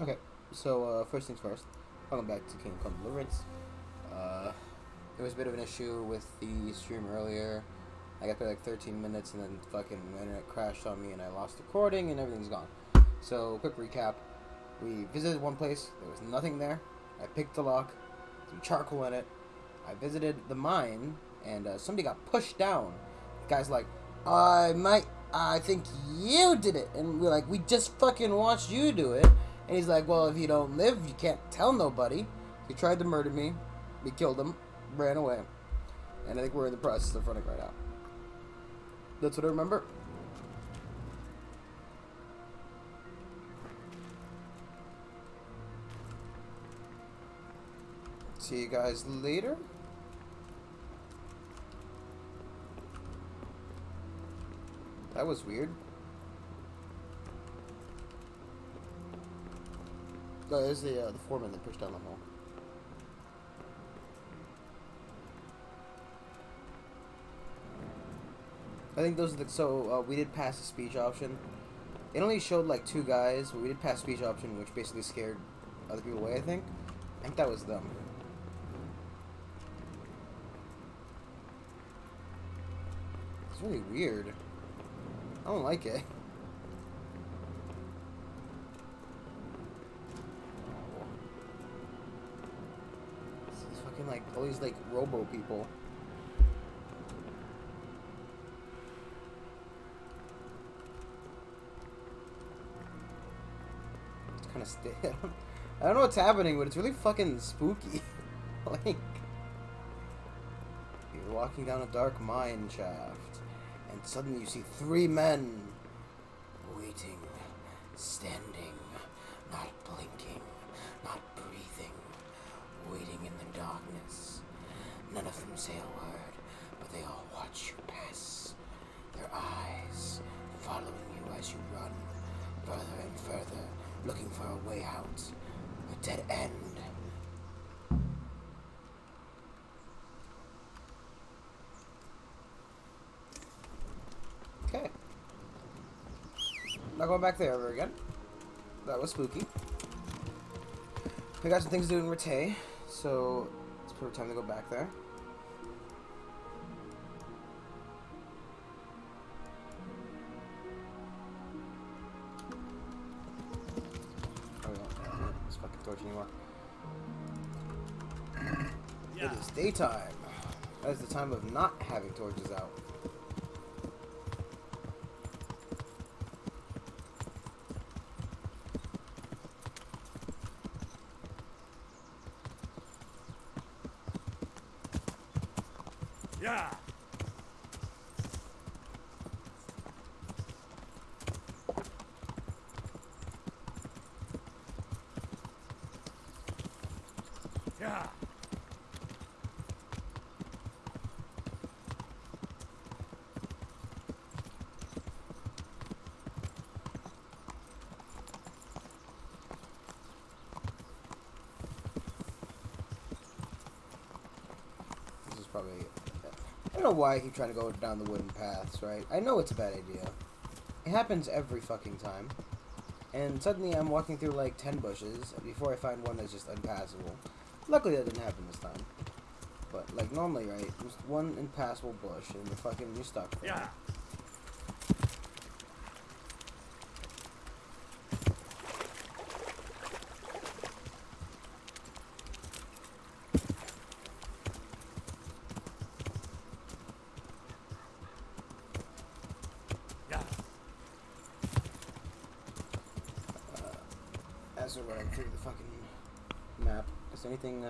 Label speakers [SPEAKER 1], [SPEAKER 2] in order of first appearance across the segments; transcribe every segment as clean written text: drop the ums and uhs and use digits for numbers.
[SPEAKER 1] Okay, so first things first, welcome back to King Come Deliverance. There was a bit of an issue with the stream earlier. I got there like 13 minutes and then fucking the internet crashed on me and I lost the recording and everything's gone. So, quick recap. We visited one place, there was nothing there. I picked the lock, some charcoal in it. I visited the mine and somebody got pushed down. The guy's like, I think you did it. And we're like, we just fucking watched you do it. And he's like, well, if you don't live, you can't tell nobody. He tried to murder me. We killed him. Ran away. And I think we're in the process of running right now. That's what I remember. See you guys later. That was weird. Oh, there's the foreman that pushed down the hole. I think those are the... So, we did pass the speech option. It only showed, like, 2 guys, but we did pass speech option, which basically scared other people away, I think. I think that was them. It's really weird. I don't like it. It's fucking, like, all these, like, robo people. Kind of stale. I don't know what's happening, but it's really fucking spooky. Like, you're walking down a dark mine shaft, and suddenly you see 3 men waiting, standing, not blinking, not breathing, waiting in the darkness. None of them say a word, but they all watch you pass. Their eyes following you as you run further and further, looking for a way out, a dead end. Okay. Not going back there ever again. That was spooky. We got some things to do in Rete, so it's perfect time to go back there. Anymore. Yeah. It is daytime. That is the time of not having torches out.
[SPEAKER 2] Yeah. Yeah.
[SPEAKER 1] This is probably... I don't know why I keep trying to go down the wooden paths, right? I know it's a bad idea. It happens every fucking time. And suddenly I'm walking through like 10 bushes before I find one that's just unpassable. Luckily that didn't happen this time. But like normally, right, just one impassable bush and you're stuck there.
[SPEAKER 2] Yeah.
[SPEAKER 1] As we're running through the fucking map, is there anything?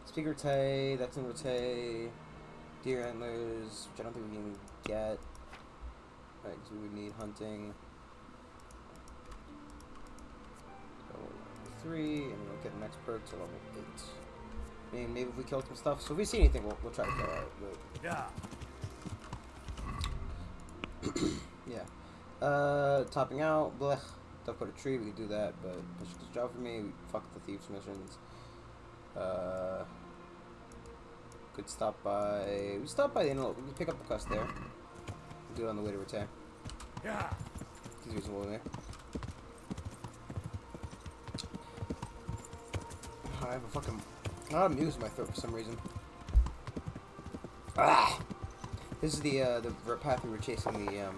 [SPEAKER 1] Speaker Rete, that's in Rete. Deer antlers, which I don't think we can even get. Right, because we would need hunting. So level 3, and we'll get the next perk to level 8. I mean, maybe if we kill some stuff. So if we see anything, we'll try to kill it. But
[SPEAKER 2] yeah.
[SPEAKER 1] yeah. Topping out. Blech. Don't put a tree, we could do that, but that's just a job for me. Fuck the thieves missions. Could stop by... We stop by the interlope. We can pick up the quest there. We'll do it on the way to Rete.
[SPEAKER 2] Yeah.
[SPEAKER 1] He's reasonable in there. I have a fucking... I have mucus in my throat for some reason. Ah! This is the path we were chasing the,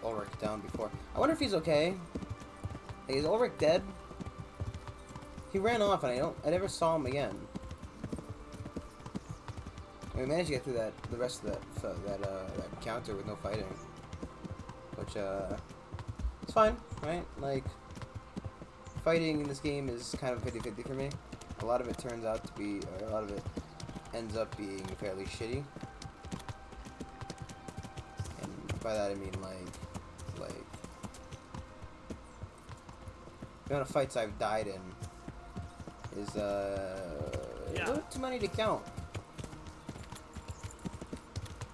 [SPEAKER 1] Ulrich down before. I wonder if he's okay. Like, is Ulrich dead? He ran off and I never saw him again. And we managed to get through the rest of that encounter with no fighting. Which, it's fine, right? Like, fighting in this game is kind of 50-50 for me. A lot of it turns out to be, or a lot of it ends up being fairly shitty. And by that I mean, like, the amount of fights I've died in is, a little too many to count.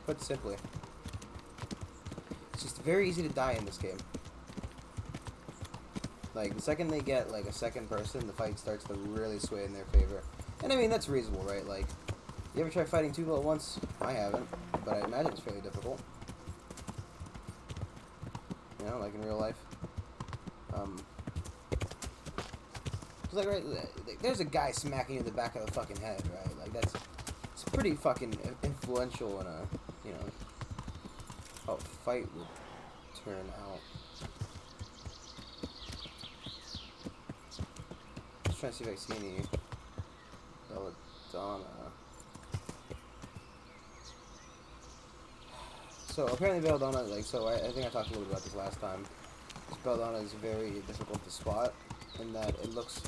[SPEAKER 1] Put simply. It's just very easy to die in this game. Like, the second they get, like, a second person, the fight starts to really sway in their favor. And, I mean, that's reasonable, right? Like, you ever try fighting two people at once? I haven't, but I imagine it's fairly difficult. You know, like in real life. It's like, right, there's a guy smacking you in the back of the fucking head, right? Like, it's pretty fucking influential in a, you know, how a fight would turn out. Just trying to see if I see any belladonna. So apparently belladonna, like, so I think I talked a little bit about this last time. This belladonna is very difficult to spot in that it looks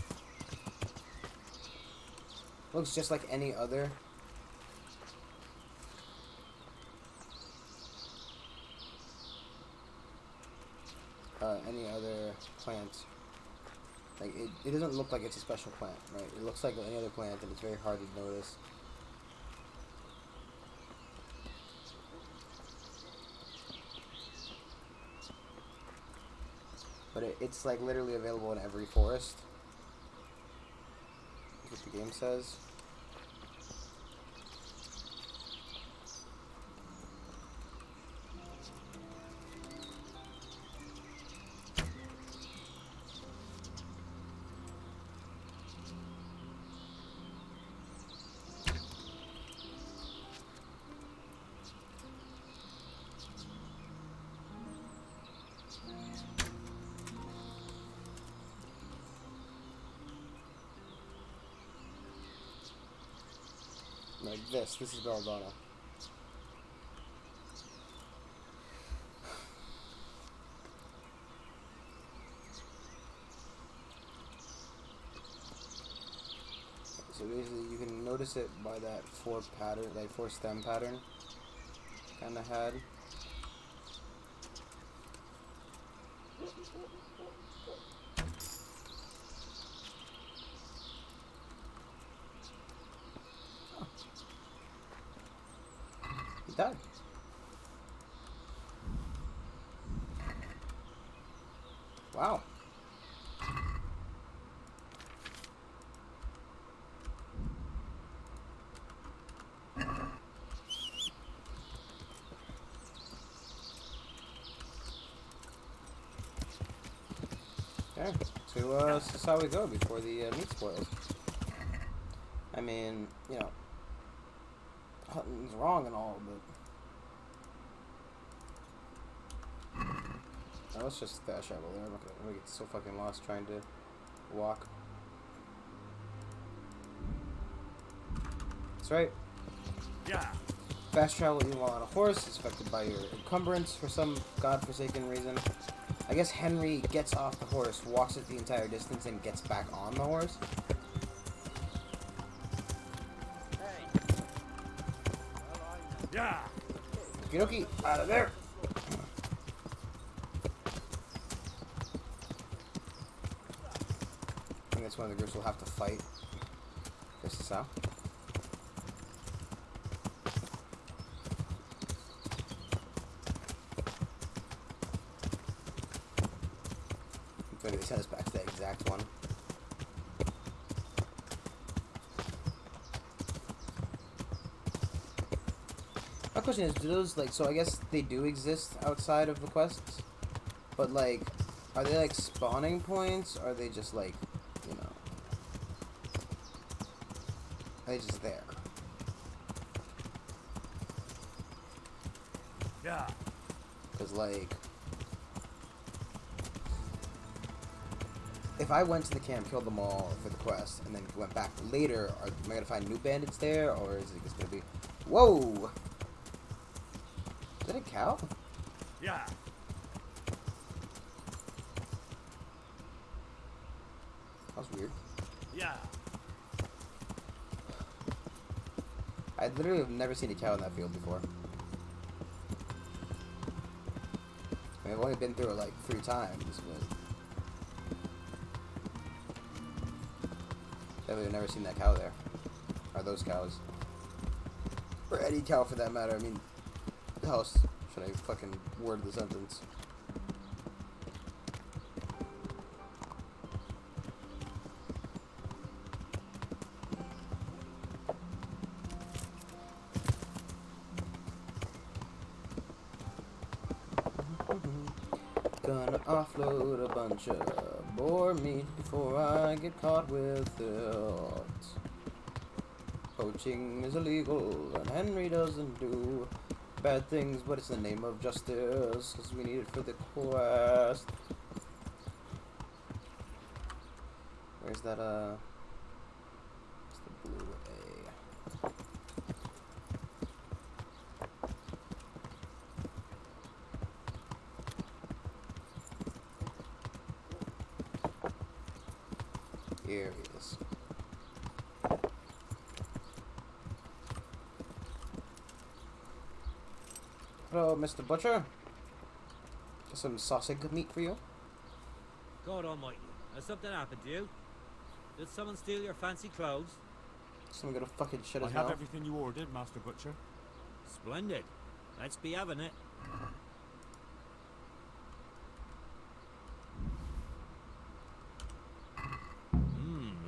[SPEAKER 1] just like any other plant. Like, it doesn't look like it's a special plant, right? It looks like any other plant, and it's very hard to notice. But it's like literally available in every forest. That's what the game says. Like this is belladonna. So basically you can notice it by that four stem pattern kinda had. He died. Wow. Okay, so this is how we go before the meat spoils. I mean, you know, hunting's wrong and all, but let's just fast travel there. I'm gonna get so fucking lost trying to walk. That's right.
[SPEAKER 2] Yeah.
[SPEAKER 1] Fast travel even while on a horse is affected by your encumbrance for some godforsaken reason. I guess Henry gets off the horse, walks it the entire distance, and gets back on the horse.
[SPEAKER 2] Yeah.
[SPEAKER 1] Okie dokie, out of there. I think that's one of the groups we'll have to fight. This is how. Maybe they send us back to that exact one. My question is, do those, like, so I guess they do exist outside of the quests, but, like, are they, like, spawning points, or are they just, like, you know, Are they just there?
[SPEAKER 2] Yeah.
[SPEAKER 1] Because, like, if I went to the camp, killed them all for the quest, and then went back later, am I going to find new bandits there, or is it just going to be... Whoa! Is that a cow?
[SPEAKER 2] Yeah.
[SPEAKER 1] That was weird.
[SPEAKER 2] Yeah.
[SPEAKER 1] I literally have never seen a cow in that field before. I mean, I've only been through it like 3 times, but definitely never seen that cow there. Or those cows. Or any cow for that matter. I mean, how else should I fucking word the sentence? Gonna offload a bunch of boar meat before I get caught with it. Poaching is illegal, and Henry doesn't do bad things, but it's the name of justice, because we need it for the quest. Where's that, it's the blue A. Here he is. Hello, Mr. Butcher. Got some sausage meat for you.
[SPEAKER 3] God almighty, has something happened to you? Did someone steal your fancy clothes?
[SPEAKER 1] Someone gonna fucking shit
[SPEAKER 2] I
[SPEAKER 1] his
[SPEAKER 2] have
[SPEAKER 1] mouth.
[SPEAKER 2] everything you ordered, Master Butcher.
[SPEAKER 3] Splendid. Let's be having it.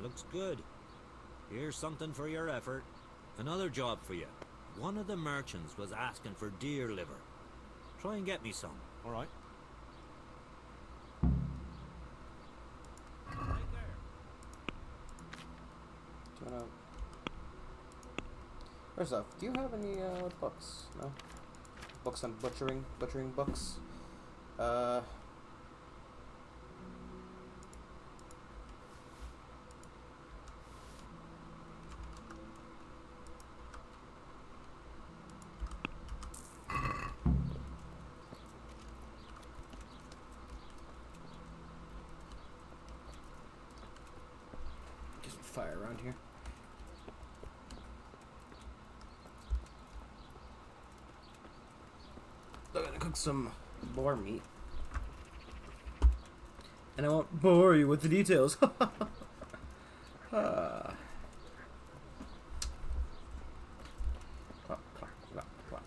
[SPEAKER 3] Looks good. Here's something for your effort. Another job for you. One of the merchants was asking for deer liver. Try and get me some.
[SPEAKER 2] All right.
[SPEAKER 3] Right there.
[SPEAKER 1] Do you wanna... First off, do you have any books? No? Books on butchering books? Get some fire around here. I'm gonna cook some boar meat. And I won't bore you with the details. Ah. Clop, clop, clop, clop.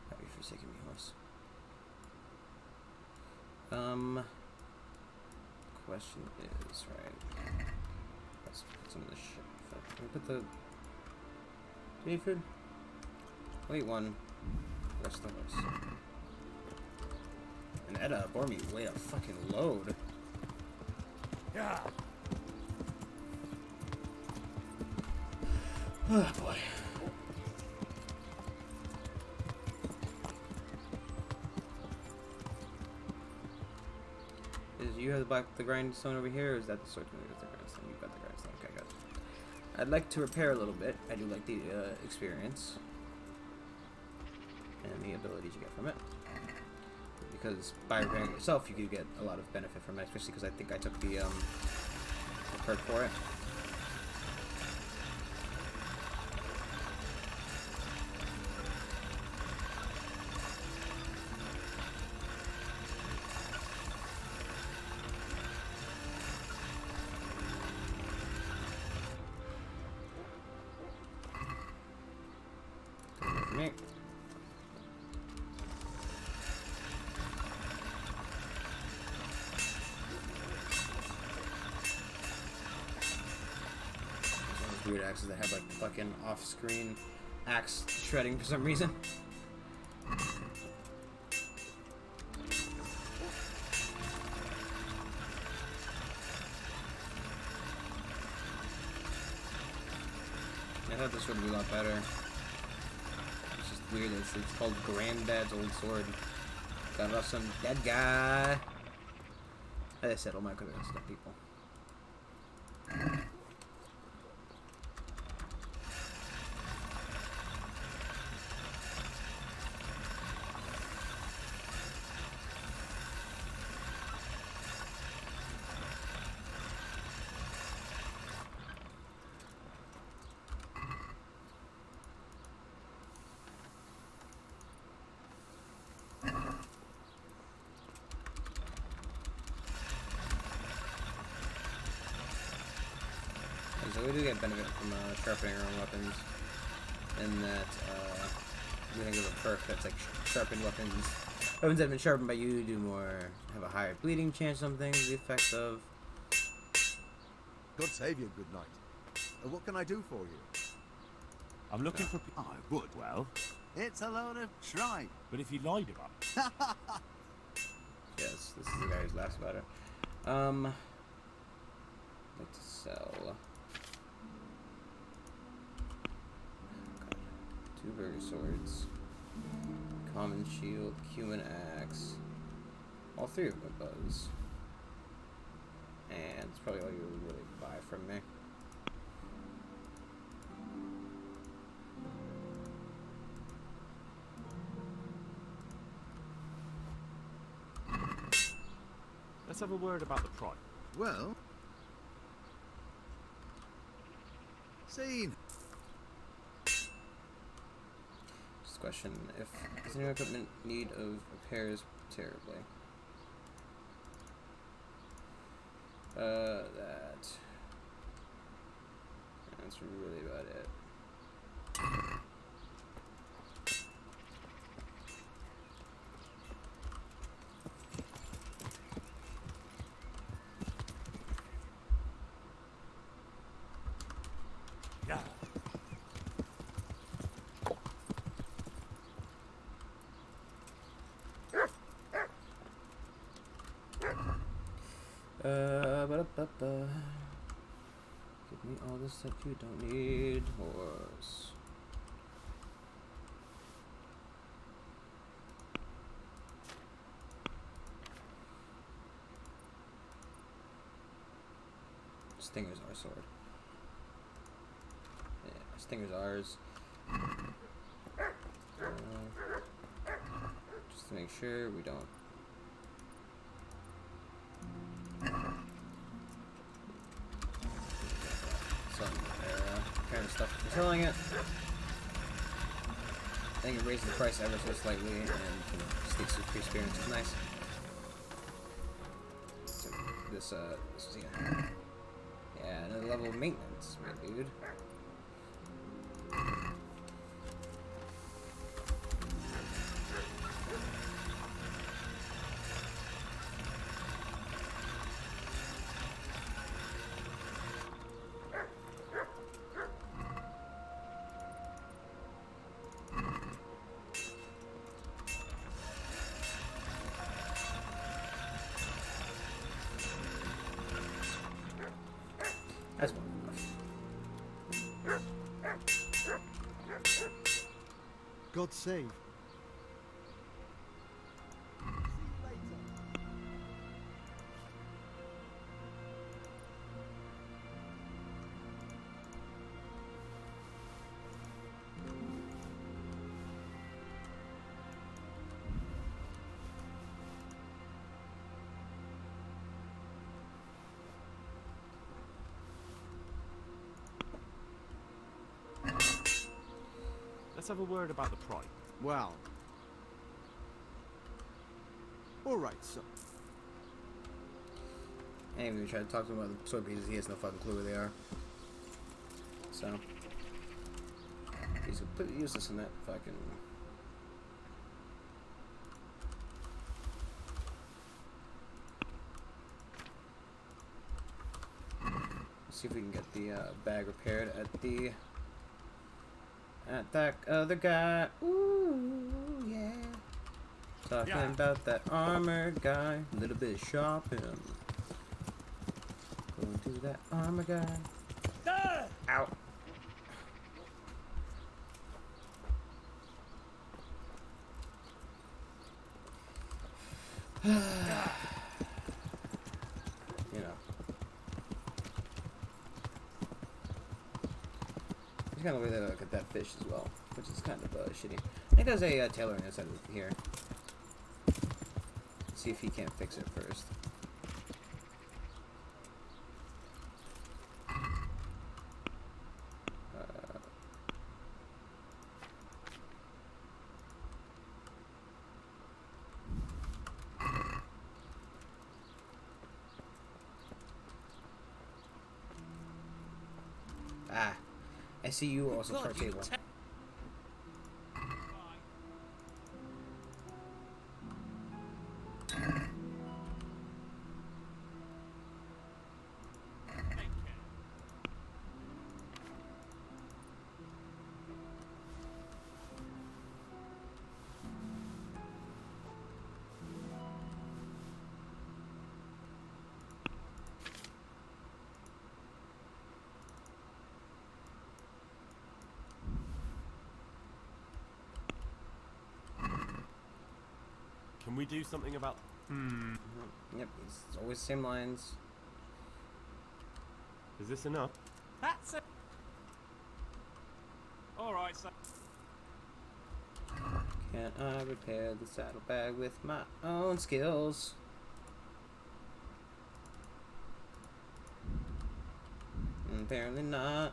[SPEAKER 1] Have you forsaken me, horse? Question is, right. Let's put some of this shit. Can we put the... Do you need food? Wait, one. Rest the horse. And Edda bore me way a fucking load.
[SPEAKER 2] Yeah.
[SPEAKER 1] Oh boy. You have the grindstone over here, or is that the sword? The grindstone. You've got the grindstone. Okay, got it. I'd like to repair a little bit. I do like the experience and the abilities you get from it. Because by repairing it yourself, you could get a lot of benefit from it, especially because I think I took the perk for it. point. Those weird axes that have like fucking off-screen axe shredding for some reason. I thought this would be a lot better. It's just weird that it's called Granddad's Old Sword. Got off some dead guy. As I said, all my equipment is dead people. So we do get benefit from sharpening our own weapons, in that we think of a perk that's like sharpened weapons. Weapons that have been sharpened by you do more, have a higher bleeding chance. Some things, the effect of.
[SPEAKER 4] God save you, good night. What can I do for you?
[SPEAKER 2] I'm looking for. I would, well.
[SPEAKER 4] It's a load of tripe.
[SPEAKER 2] But if you lied about it.
[SPEAKER 1] Yes, this is the guy who's laughs about it. Like to sell. Two burger swords, common shield, human axe, all three of them buzz, and it's probably all you really buy from me.
[SPEAKER 2] Let's have a word about the price.
[SPEAKER 4] Well, scene.
[SPEAKER 1] Just a question: if does any equipment need of repairs terribly? That's really about it.
[SPEAKER 2] Yeah.
[SPEAKER 1] Ba-da-ba-ba. Give me all the stuff you don't need, horse. Stinger's our sword. Yeah, Stinger's ours. Just to make sure we don't. Some kind of stuff for selling it. I think it raises the price ever so slightly, and sticks with free experience is nice. So this is yeah, another level of maintenance, my dude. That's one enough.
[SPEAKER 4] God save.
[SPEAKER 2] Let's have a word about the price.
[SPEAKER 4] Well. Alright, so.
[SPEAKER 1] Anyway, we try to talk to him about the sword pieces. He has no fucking clue where they are. So. He's completely useless in that fucking. Let's see if we can get the bag repaired at that other guy. Ooh, yeah. Talking about that armor guy. A little bit of shopping. Going to that armor guy. Ow. You know. He's kind of way to look at that fish as well, which is kind of shitty. I think there's a tailor on the side of here. Let's see if he can't fix it first. I see you also
[SPEAKER 3] God,
[SPEAKER 1] part
[SPEAKER 3] you
[SPEAKER 1] table.
[SPEAKER 2] Can we do something about...
[SPEAKER 1] Yep, it's always the same lines.
[SPEAKER 2] Is this enough?
[SPEAKER 5] That's it. All right, so.
[SPEAKER 1] Can I repair the saddlebag with my own skills? Apparently not.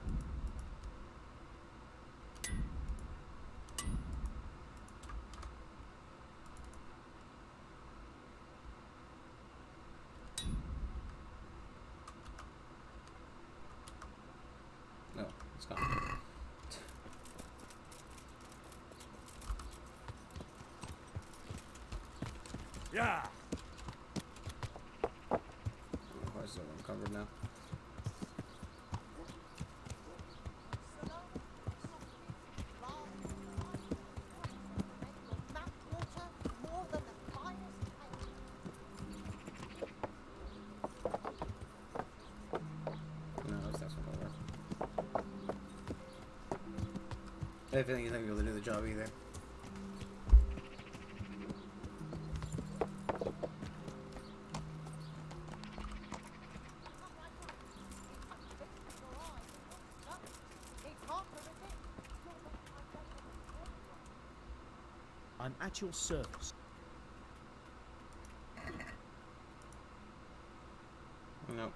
[SPEAKER 1] No, it's gone.
[SPEAKER 2] Yeah!
[SPEAKER 1] The horses are uncovered now. No, that's not gonna work. I have a feeling he's not gonna be able to do the job either.
[SPEAKER 6] I'm at your service.
[SPEAKER 1] Nope.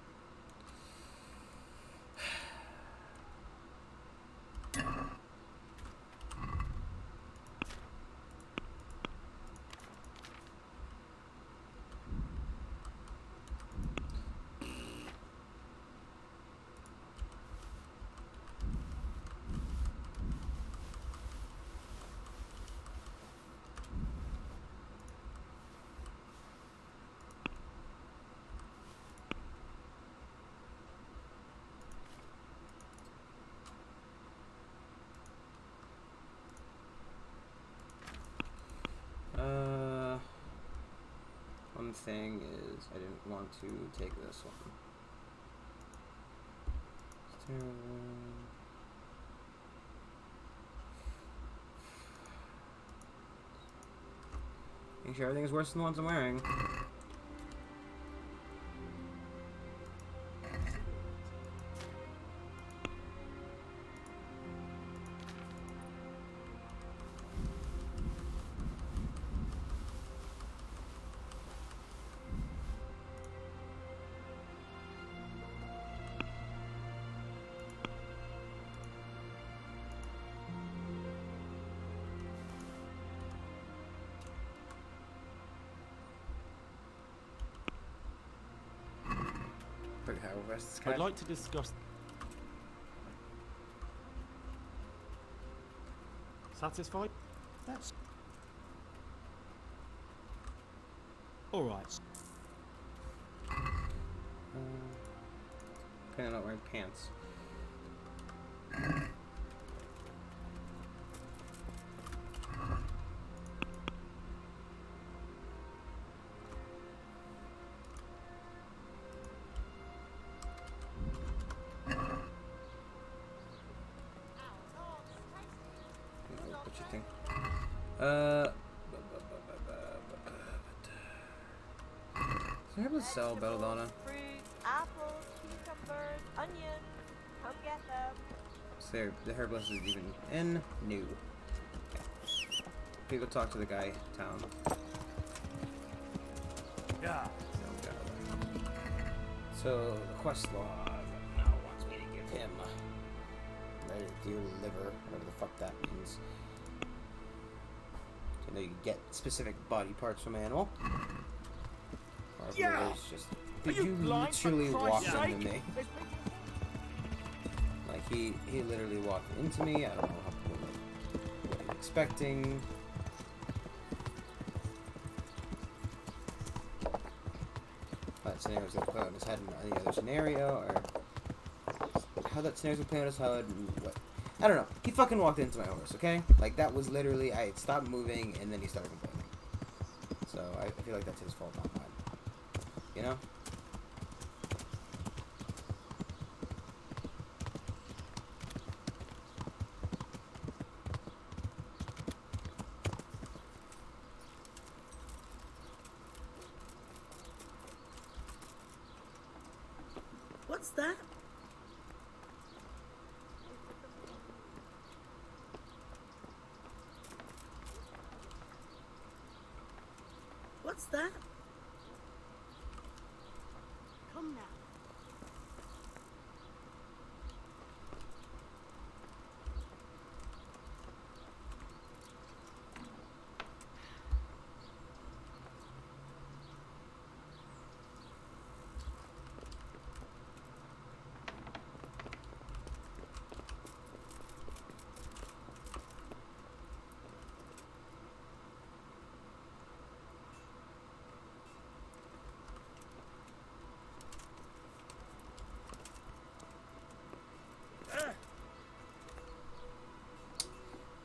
[SPEAKER 1] One thing is I didn't want to take this one. Make sure everything is worse than the ones I'm wearing.
[SPEAKER 2] I'd like to discuss... Satisfied?
[SPEAKER 6] That's all right.
[SPEAKER 1] Kinda not wearing pants. What you think? Is there able to sell belladonna?
[SPEAKER 5] Fruit, apples, cucumbers, onions. Come get them.
[SPEAKER 1] Is there, the herbalist is even in? New. Okay, go talk to the guy in town.
[SPEAKER 2] Yeah.
[SPEAKER 1] No, go. So, the quest log now wants me to give him ready to deliver, whatever the fuck that means. So, you get specific body parts from animal. Or if
[SPEAKER 2] Yeah.
[SPEAKER 1] it was just, did you literally walk into me? Like, he literally walked into me. I don't know what he was expecting. That scenario's gonna play out in his head in any other scenario, or how that scenario's gonna play out in his head, and what. I don't know. He fucking walked into my horse, okay? Like, that was literally, I had stopped moving, and then he started complaining. So, I feel like that's his fault, not mine. You know?
[SPEAKER 6] What's that? What's that?
[SPEAKER 5] Come now.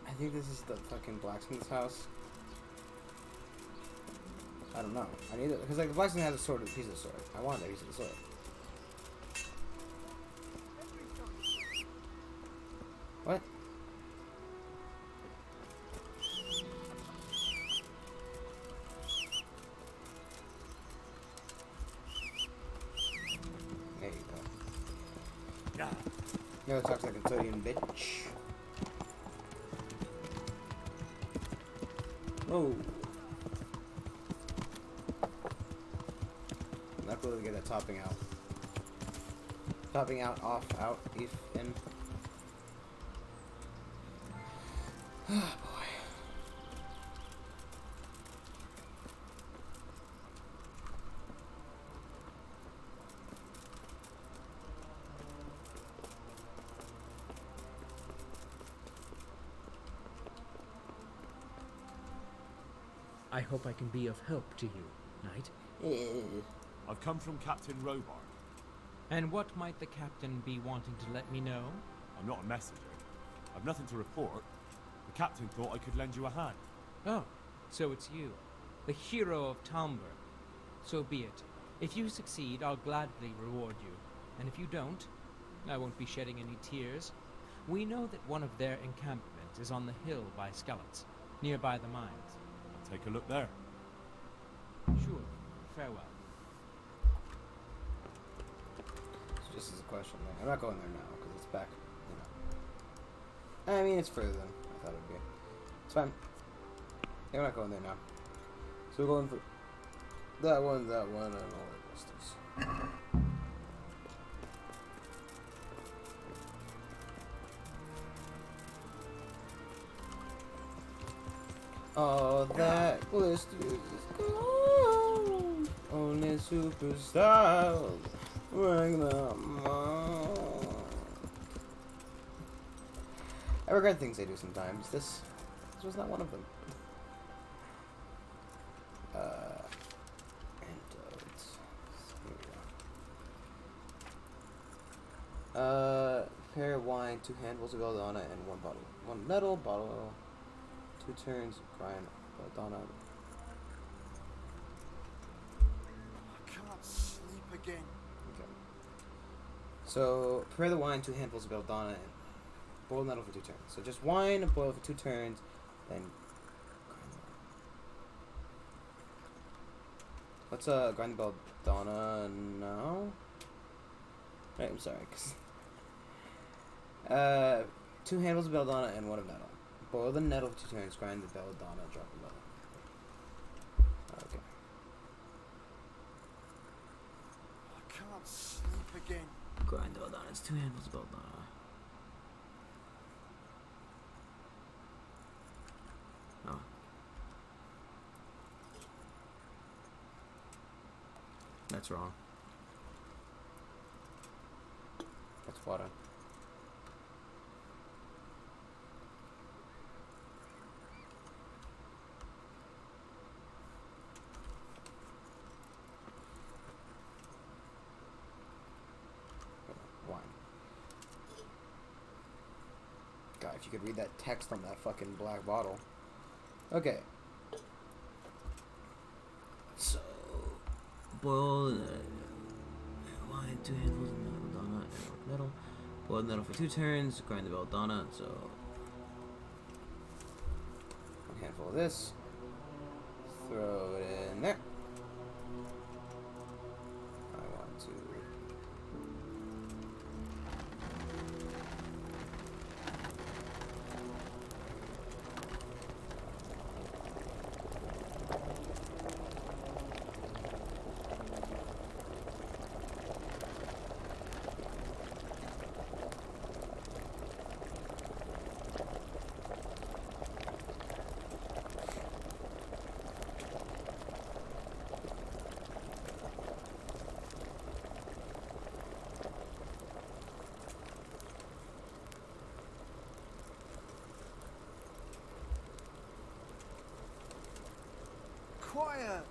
[SPEAKER 1] I think this is the fucking blacksmith's house. I don't know. I need it because like the blacksmith has a sword, a piece of sword. I want that piece of the sword. What? There you go.
[SPEAKER 2] Yeah.
[SPEAKER 1] No, it talks like a custodian bitch. Whoa. I'm not going to get that topping out. Topping out, off, out, if, in. Oh boy.
[SPEAKER 6] I hope I can be of help to you, Knight.
[SPEAKER 2] I've come from Captain Robart.
[SPEAKER 7] And what might the captain be wanting to let me know?
[SPEAKER 2] I'm not a messenger. I've nothing to report. The captain thought I could lend you a hand.
[SPEAKER 7] Oh, so it's you, the hero of Talmberg. So be it. If you succeed, I'll gladly reward you. And if you don't, I won't be shedding any tears. We know that one of their encampments is on the hill by Skellets, nearby the mines.
[SPEAKER 2] I'll take a look there.
[SPEAKER 7] Sure. Farewell.
[SPEAKER 1] It's just as a question. Like, I'm not going there now because it's back. You know. I mean, it's further than I thought it would be. It's fine. Yeah, we're not going there now. So we're going for that one, and all the distance. All that glisters is gold. Only superstars bring them on. I regret things I do sometimes. This This was not one of them. Antidotes. Here we go. Pair of wine, 2 handfuls of belladonna, and 1 bottle. 1 metal bottle. 2 turns, grind belladonna.
[SPEAKER 4] I can't sleep again.
[SPEAKER 1] Okay. So, prepare the wine, 2 handfuls of belladonna, and boil metal for 2 turns. So just wine, boil for 2 turns, then grind the Let's grind the belladonna now. Right, I'm sorry. 2 handfuls of belladonna and 1 of nettle. Boil the nettle for 2 turns, grind the belladonna, drop the nettle. Okay.
[SPEAKER 4] I can't sleep again.
[SPEAKER 1] Grind the belladonna. It's 2 handfuls of belladonna. Oh. That's wrong. That's water. Wine. God, if you could read that text on that fucking black bottle. Okay. So, boil the wine, 2 handfuls of belladonna and nettle. Boil the nettle for 2 turns. Grind the belladonna. So, 1 handful of this. Throw it in there. I want to.
[SPEAKER 4] Quiet!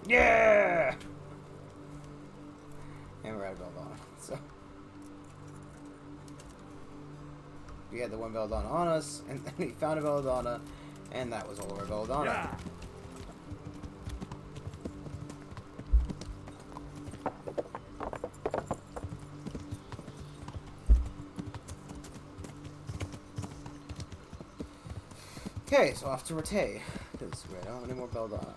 [SPEAKER 1] Yeah! And we're out of belladonna. So we had the 1 belladonna on us, and then we found a belladonna, and that was all of our belladonna.
[SPEAKER 2] Yeah.
[SPEAKER 1] Okay, so off to Rete, because we don't have any more belladonna.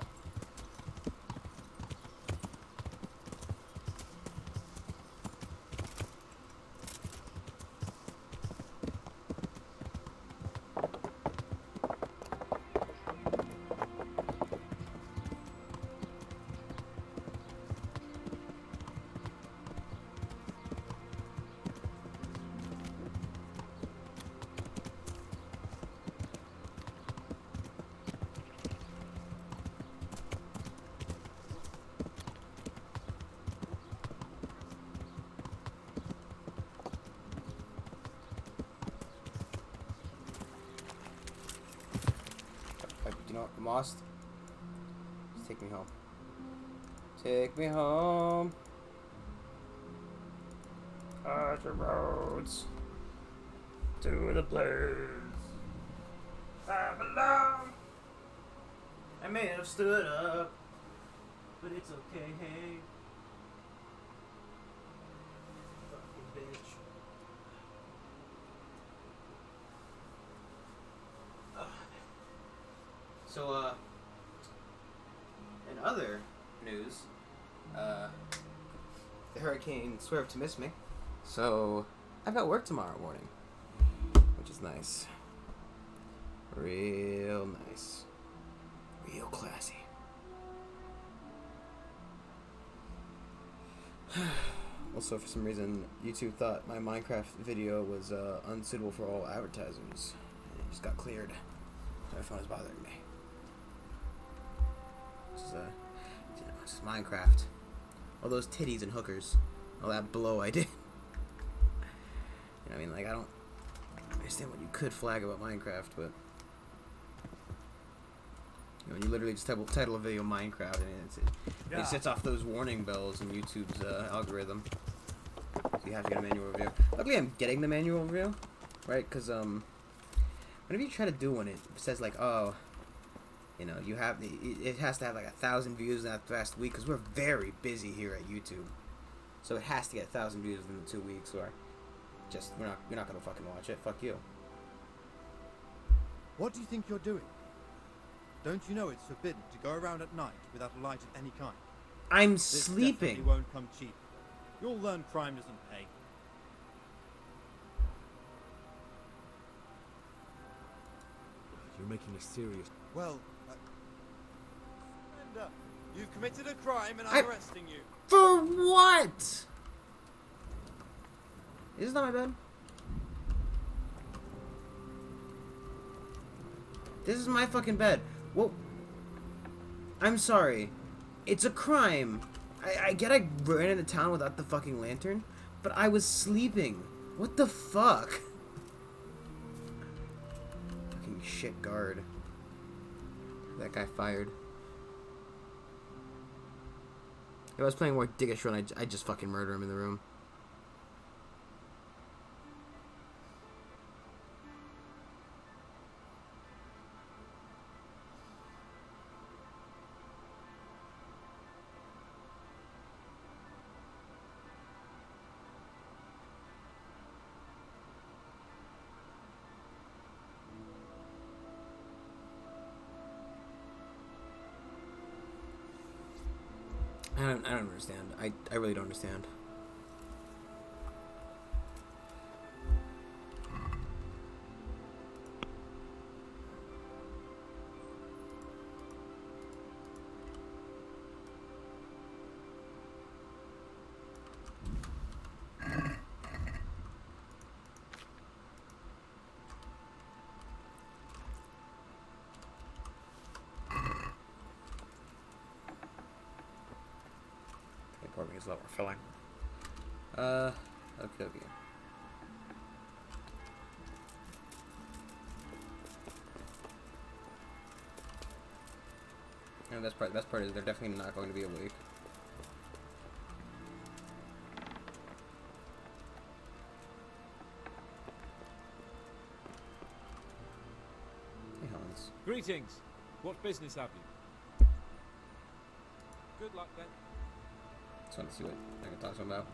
[SPEAKER 1] You know what? I'm lost. Just take me home. Take me home. Country roads to the place I belong. I may have stood up, but it's okay. Hey, So, in other news, the hurricane swerved to miss me. So, I've got work tomorrow morning, which is nice. Real nice. Real classy. Also, for some reason, YouTube thought my Minecraft video was unsuitable for all advertisers. And it just got cleared. My phone is bothering me. This is Minecraft. All those titties and hookers. All that blow I did. You know what I mean? Like, I don't understand what you could flag about Minecraft, but... You know, you literally just title a video Minecraft, and it sets off those warning bells in YouTube's algorithm. So you have to get a manual review. Luckily, I'm getting the manual review, right? Because whenever you try to do one, it says like, oh, you know, you have it has to have like 1,000 views in that last week, because we're very busy here at YouTube, so it has to get 1,000 views within the 2 weeks, or just we're not gonna fucking watch it. Fuck you.
[SPEAKER 8] What do you think you're doing? Don't you know it's forbidden to go around at night without a light of any kind?
[SPEAKER 1] I'm
[SPEAKER 8] This
[SPEAKER 1] sleeping.
[SPEAKER 8] definitely won't come cheap. You'll learn crime doesn't pay.
[SPEAKER 2] You're making a serious...
[SPEAKER 8] Well, Surrender. You've committed a crime and I'm arresting you.
[SPEAKER 1] For what? Is this not my bed? This is my fucking bed. Well, I'm sorry. It's a crime. I get I ran into town without the fucking lantern, but I was sleeping. What the fuck? Fucking shit guard. That guy fired. If I was playing more Dickish Run, I'd just fucking murder him in the room. I don't understand. I really don't understand. Parking is a lot more filling. Okay. And the best part is they're definitely not going to be awake. Hey, Hans.
[SPEAKER 9] Greetings. What business have you? Good luck then.
[SPEAKER 1] Just want to see what I can talk to him about.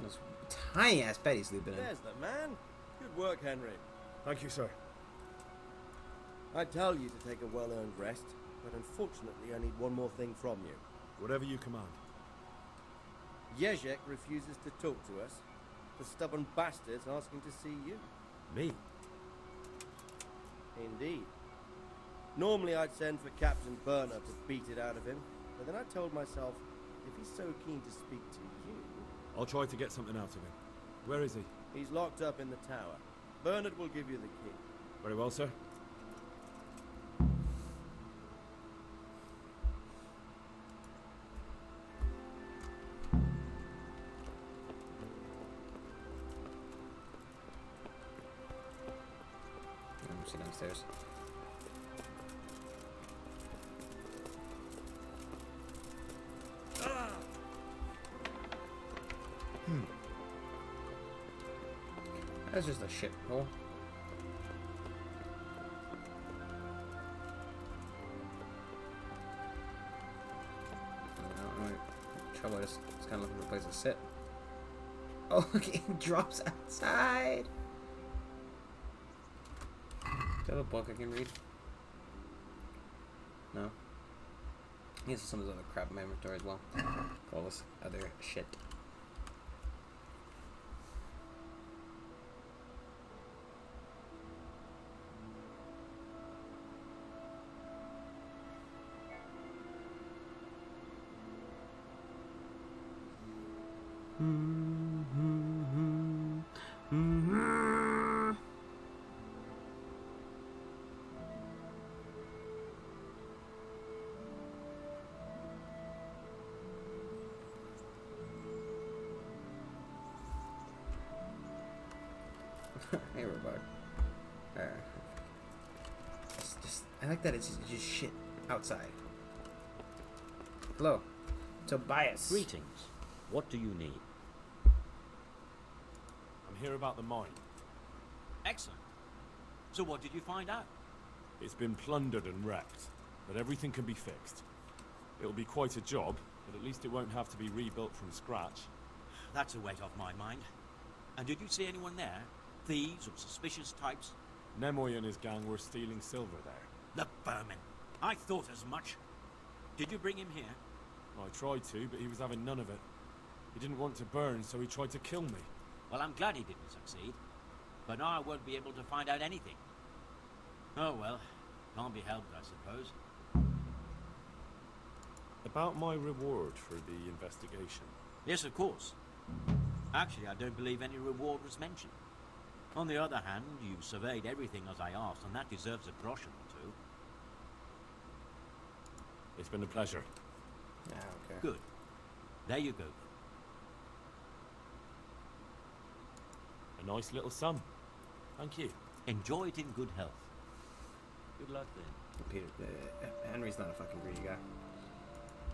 [SPEAKER 1] This tiny ass bed he's sleeping in.
[SPEAKER 10] There's the man. Good work, Henry.
[SPEAKER 2] Thank you, sir.
[SPEAKER 10] I tell you to take a well-earned rest, but unfortunately I need one more thing from you.
[SPEAKER 2] Whatever you command.
[SPEAKER 10] Jezek refuses to talk to us. The stubborn bastard's asking to see you.
[SPEAKER 2] Me?
[SPEAKER 10] Indeed. Normally I'd send for Captain Burner to beat it out of him, but then I told myself, if he's so keen to speak to you...
[SPEAKER 2] I'll try to get something out of him. Where is he?
[SPEAKER 10] He's locked up in the tower. Bernard will give you the key.
[SPEAKER 2] Very well, sir.
[SPEAKER 1] See downstairs. That's just a shit hole. noticed. It's kind of looking for a place to sit. Oh, look, it drops outside. Do I have a book I can read? No. I guess some of this other crap in my inventory as well. All this other shit. Hey, robot. I like that it's just shit outside. Hello, Tobias.
[SPEAKER 3] Greetings. What do you need?
[SPEAKER 2] I'm here about the mine.
[SPEAKER 11] Excellent. So what did you find out?
[SPEAKER 2] It's been plundered and wrecked, but everything can be fixed. It'll be quite a job, but at least it won't have to be rebuilt from scratch.
[SPEAKER 11] That's a weight off my mind. And did you see anyone there? Thieves or suspicious types?
[SPEAKER 2] Nemoy and his gang were stealing silver there.
[SPEAKER 11] The vermin. I thought as much. Did you bring him here?
[SPEAKER 2] I tried to, but he was having none of it. He didn't want to burn, so he tried to kill me.
[SPEAKER 11] Well, I'm glad he didn't succeed. But now I won't be able to find out anything. Oh well, can't be helped, I suppose.
[SPEAKER 2] About my reward for the investigation.
[SPEAKER 11] Yes, of course. Actually, I don't believe any reward was mentioned. On the other hand, you surveyed everything as I asked, and that deserves a groschen or two.
[SPEAKER 2] It's been a pleasure.
[SPEAKER 1] Yeah, okay.
[SPEAKER 11] Good. There you go.
[SPEAKER 2] A nice little sum. Thank you.
[SPEAKER 11] Enjoy it in good health. Good luck then.
[SPEAKER 1] Peter, Henry's not a fucking greedy guy.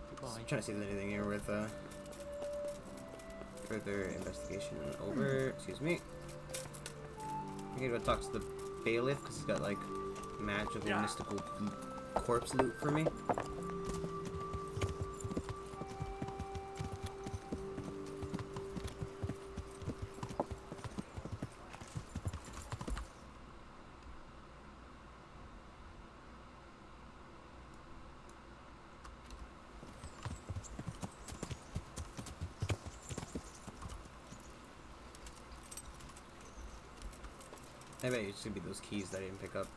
[SPEAKER 11] Goodbye.
[SPEAKER 1] Just trying to see if there's anything here with further investigation over. Excuse me. I'm gonna go talk to the bailiff because he's got like magical, mystical corpse loot for me. I bet it's gonna be those keys that I didn't pick up.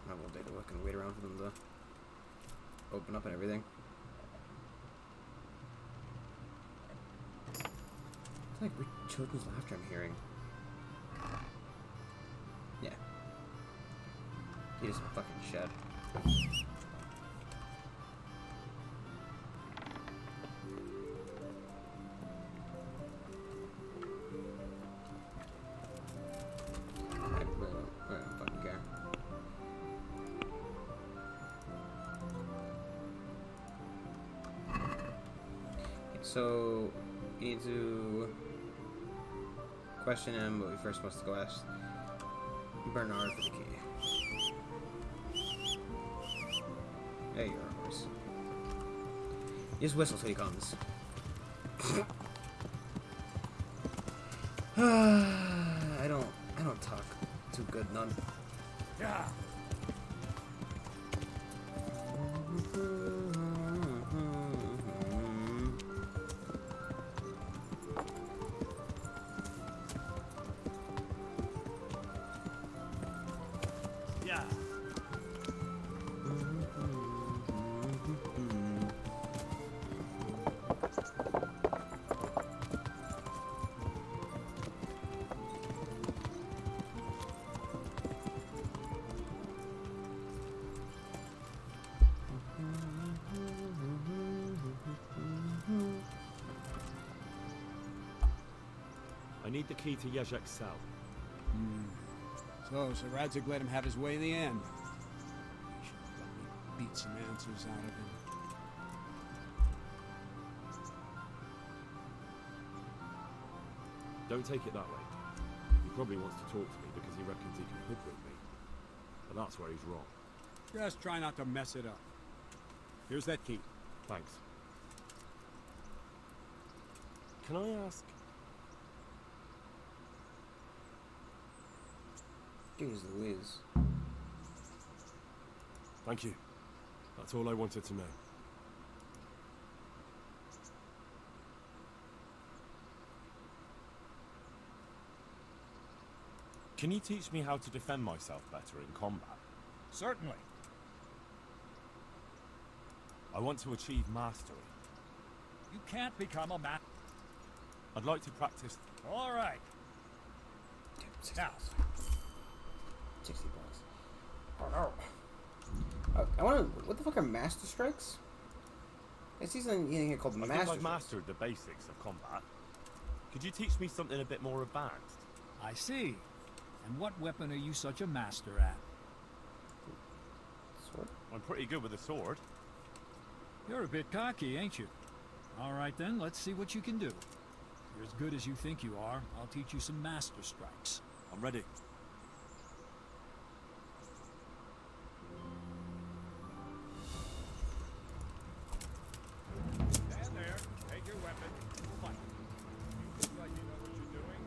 [SPEAKER 1] I won't take a look and wait around for them to open up and everything. It's like children's laughter I'm hearing. Yeah. He just fucking shed. I don't fucking care. So, you need to question him, but we first must go ask Bernard for the key. There you are, horse. Just whistle till he comes. I don't talk too good, none.
[SPEAKER 2] Yeah. need the key to Yezhek's cell.
[SPEAKER 12] So Radzig let him have his way in the end. He should have let me beat some answers out of him.
[SPEAKER 2] Don't take it that way. He probably wants to talk to me because he reckons he can hoodwink me. But that's where he's wrong.
[SPEAKER 12] Just try not to mess it up. Here's that key.
[SPEAKER 2] Thanks. Can I ask?
[SPEAKER 1] Jeez Louise.
[SPEAKER 2] Thank you. That's all I wanted to know. Can you teach me how to defend myself better in combat?
[SPEAKER 12] Certainly.
[SPEAKER 2] I want to achieve mastery.
[SPEAKER 12] You can't become a man.
[SPEAKER 2] I'd like to practice.
[SPEAKER 12] All right. Now.
[SPEAKER 1] 60 bucks. Oh no. I want to. What the fuck are master strikes? I see something in here called
[SPEAKER 2] I
[SPEAKER 1] master
[SPEAKER 2] think I've
[SPEAKER 1] strikes.
[SPEAKER 2] mastered the basics of combat. Could you teach me something a bit more advanced?
[SPEAKER 12] I see. And what weapon are you such a master at?
[SPEAKER 1] Sword?
[SPEAKER 2] I'm pretty good with a sword.
[SPEAKER 12] You're a bit cocky, ain't you? All right then, let's see what you can do. If you're as good as you think you are, I'll teach you some master strikes.
[SPEAKER 2] I'm ready.
[SPEAKER 12] Stand there. Take your weapon. Fight. You look like you know what you're doing.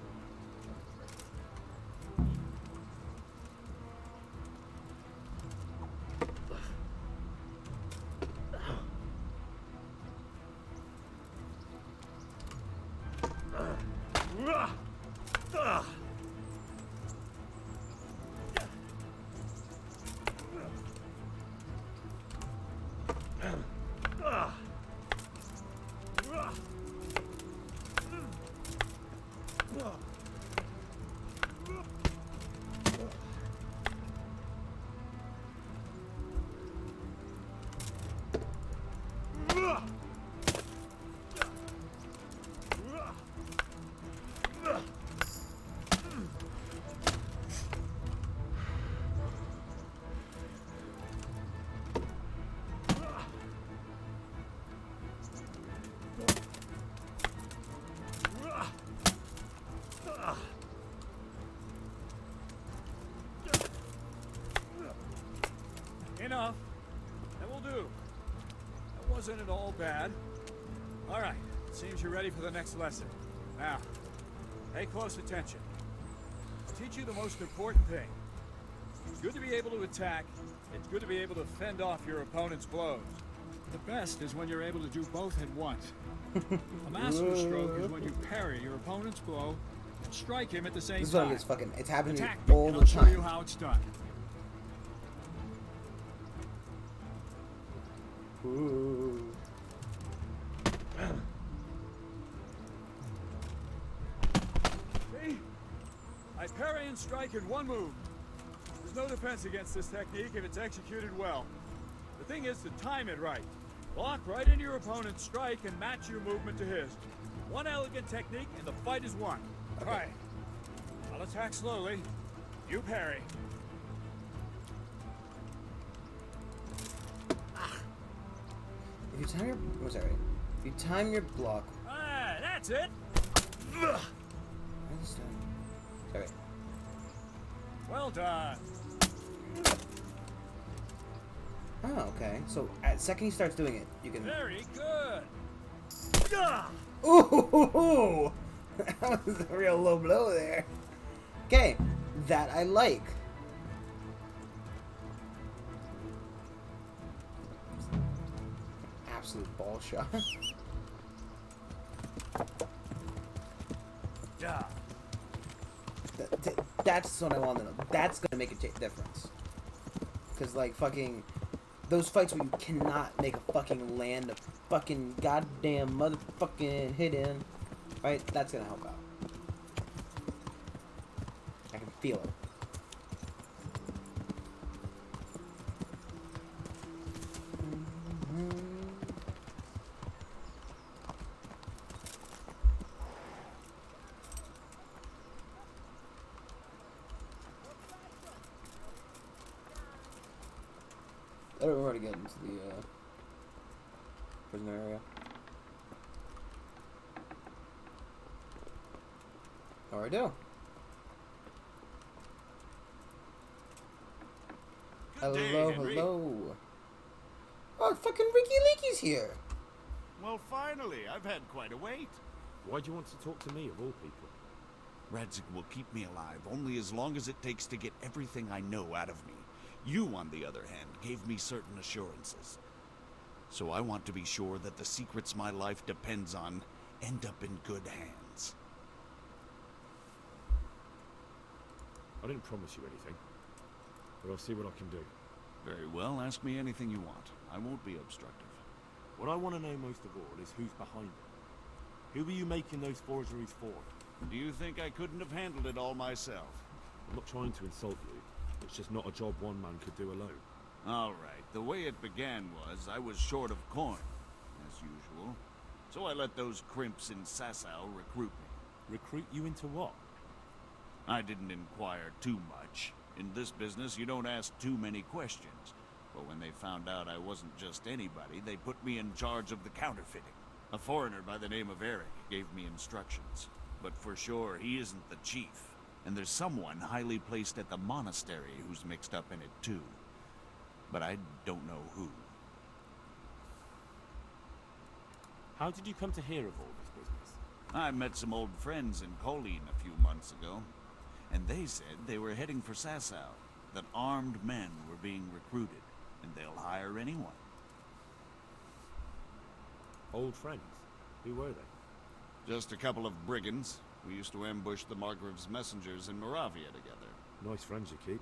[SPEAKER 12] Enough. That will do. That wasn't at all bad. All right. It seems you're ready for the next lesson. Now, pay close attention. I'll teach you the most important thing. It's good to be able to attack. It's good to be able to fend off your opponent's blows. The best is when you're able to do both at once. A master stroke is when you parry your opponent's blow and strike him at the same
[SPEAKER 1] This is
[SPEAKER 12] time.
[SPEAKER 1] what it's fucking. It's happening
[SPEAKER 12] Attack
[SPEAKER 1] all
[SPEAKER 12] and
[SPEAKER 1] the
[SPEAKER 12] I'll show
[SPEAKER 1] time.
[SPEAKER 12] you how it's done.
[SPEAKER 1] Ooh.
[SPEAKER 12] See? I parry and strike in one move. There's no defense against this technique if it's executed well. The thing is to time it right. Block right into your opponent's strike and match your movement to his. One elegant technique and the fight is won.
[SPEAKER 1] Okay.
[SPEAKER 12] All right. I'll attack slowly. You parry.
[SPEAKER 1] If you time your. What's that right? If you time your block.
[SPEAKER 12] Ah, that's it.
[SPEAKER 1] I understand. Sorry.
[SPEAKER 12] Well done.
[SPEAKER 1] Oh, okay. So at second he starts doing it, you can.
[SPEAKER 12] Very good.
[SPEAKER 1] Ooh, that was a real low blow there. Okay, that I like. Absolute ball shot.
[SPEAKER 12] Yeah.
[SPEAKER 1] That's what I want to know. That's gonna make a difference. Cause like fucking those fights where you cannot make a fucking land a fucking goddamn motherfucking hit in, right? That's gonna help out. I can feel it. I don't know where to get into the prisoner area. Oh, I do.
[SPEAKER 13] Good day,
[SPEAKER 1] Hello,
[SPEAKER 13] Henry.
[SPEAKER 1] hello. Oh, fucking Ricky Leaky's here.
[SPEAKER 13] Well, finally, I've had quite a wait.
[SPEAKER 2] Why do you want to talk to me, of all people?
[SPEAKER 13] Radzig will keep me alive only as long as it takes to get everything I know out of me. You, on the other hand, gave me certain assurances. So I want to be sure that the secrets my life depends on end up in good hands.
[SPEAKER 2] I didn't promise you anything, but I'll see what I can do.
[SPEAKER 13] Very well, ask me anything you want. I won't be obstructive.
[SPEAKER 2] What I want to know most of all is who's behind it. Who are you making those forgeries for?
[SPEAKER 13] Do you think I couldn't have handled it all myself?
[SPEAKER 2] I'm not trying to insult you. It's just not a job one man could do alone.
[SPEAKER 13] All right, the way it began was I was short of coin, as usual. So I let those crimps in Sasau recruit me.
[SPEAKER 2] Recruit you into what?
[SPEAKER 13] I didn't inquire too much. In this business, you don't ask too many questions. But when they found out I wasn't just anybody, they put me in charge of the counterfeiting. A foreigner by the name of Eric gave me instructions. But for sure, he isn't the chief. And there's someone highly placed at the monastery who's mixed up in it too. But I don't know who.
[SPEAKER 2] How did you come to hear of all this business?
[SPEAKER 13] I met some old friends in Colleen a few months ago. And they said they were heading for Sasau. That armed men were being recruited. And they'll hire anyone.
[SPEAKER 2] Old friends? Who were they?
[SPEAKER 13] Just a couple of brigands. We used to ambush the Margrave's messengers in Moravia together.
[SPEAKER 2] Nice friends you keep.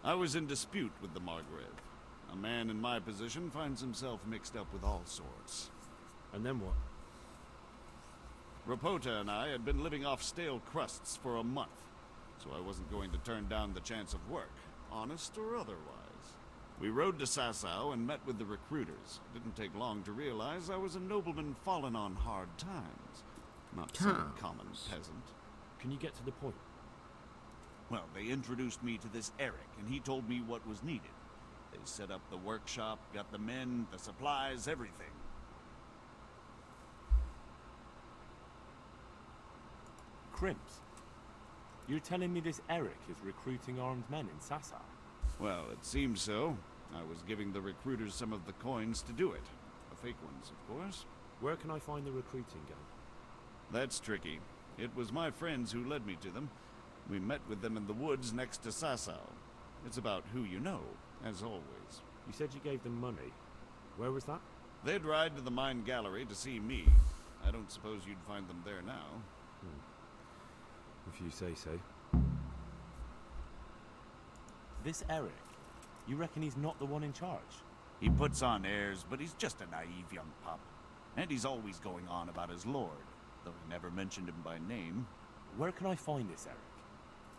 [SPEAKER 13] I was in dispute with the Margrave. A man in my position finds himself mixed up with all sorts.
[SPEAKER 2] And then what?
[SPEAKER 13] Rapota and I had been living off stale crusts for a month, so I wasn't going to turn down the chance of work, honest or otherwise. We rode to Sasau and met with the recruiters. It didn't take long to realize I was a nobleman fallen on hard times, not some common peasant.
[SPEAKER 2] Can you get to the point?
[SPEAKER 13] Well, they introduced me to this Eric, and he told me what was needed. They set up the workshop, got the men, the supplies, everything.
[SPEAKER 2] Crimps? You're telling me this Eric is recruiting armed men in Sasau?
[SPEAKER 13] Well, it seems so. I was giving the recruiters some of the coins to do it. The fake ones, of course.
[SPEAKER 2] Where can I find the recruiting gang?
[SPEAKER 13] That's tricky. It was my friends who led me to them. We met with them in the woods next to Sasau. It's about who you know, as always.
[SPEAKER 2] You said you gave them money. Where was that?
[SPEAKER 13] They'd ride to the mine gallery to see me. I don't suppose you'd find them there now.
[SPEAKER 2] If you say so.
[SPEAKER 14] This Eric, you reckon he's not the one in charge?
[SPEAKER 13] He puts on airs, but he's just a naive young pup. And he's always going on about his lord, though he never mentioned him by name.
[SPEAKER 14] Where can I find this Eric?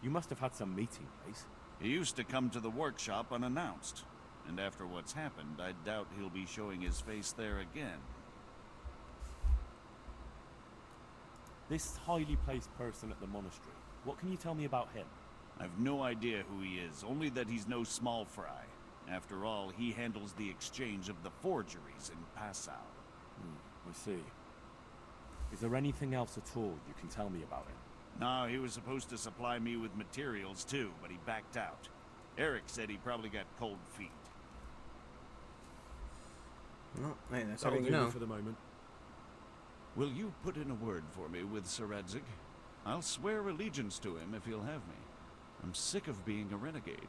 [SPEAKER 14] You must have had some meeting place.
[SPEAKER 13] He used to come to the workshop unannounced. And after what's happened, I doubt he'll be showing his face there again.
[SPEAKER 14] This highly placed person at the monastery, what can you tell me about him?
[SPEAKER 13] I've no idea who he is, only that he's no small fry. After all, he handles the exchange of the forgeries in Passau.
[SPEAKER 14] I see. Is there anything else at all you can tell me about him?
[SPEAKER 13] No, he was supposed to supply me with materials too, but he backed out. Eric said he probably got cold feet.
[SPEAKER 1] Well, hey, that's
[SPEAKER 2] That'll
[SPEAKER 1] everything
[SPEAKER 2] do
[SPEAKER 1] you know.
[SPEAKER 2] for the moment.
[SPEAKER 13] Will you put in a word for me with Sir Radzig? I'll swear allegiance to him if he'll have me. I'm sick of being a renegade.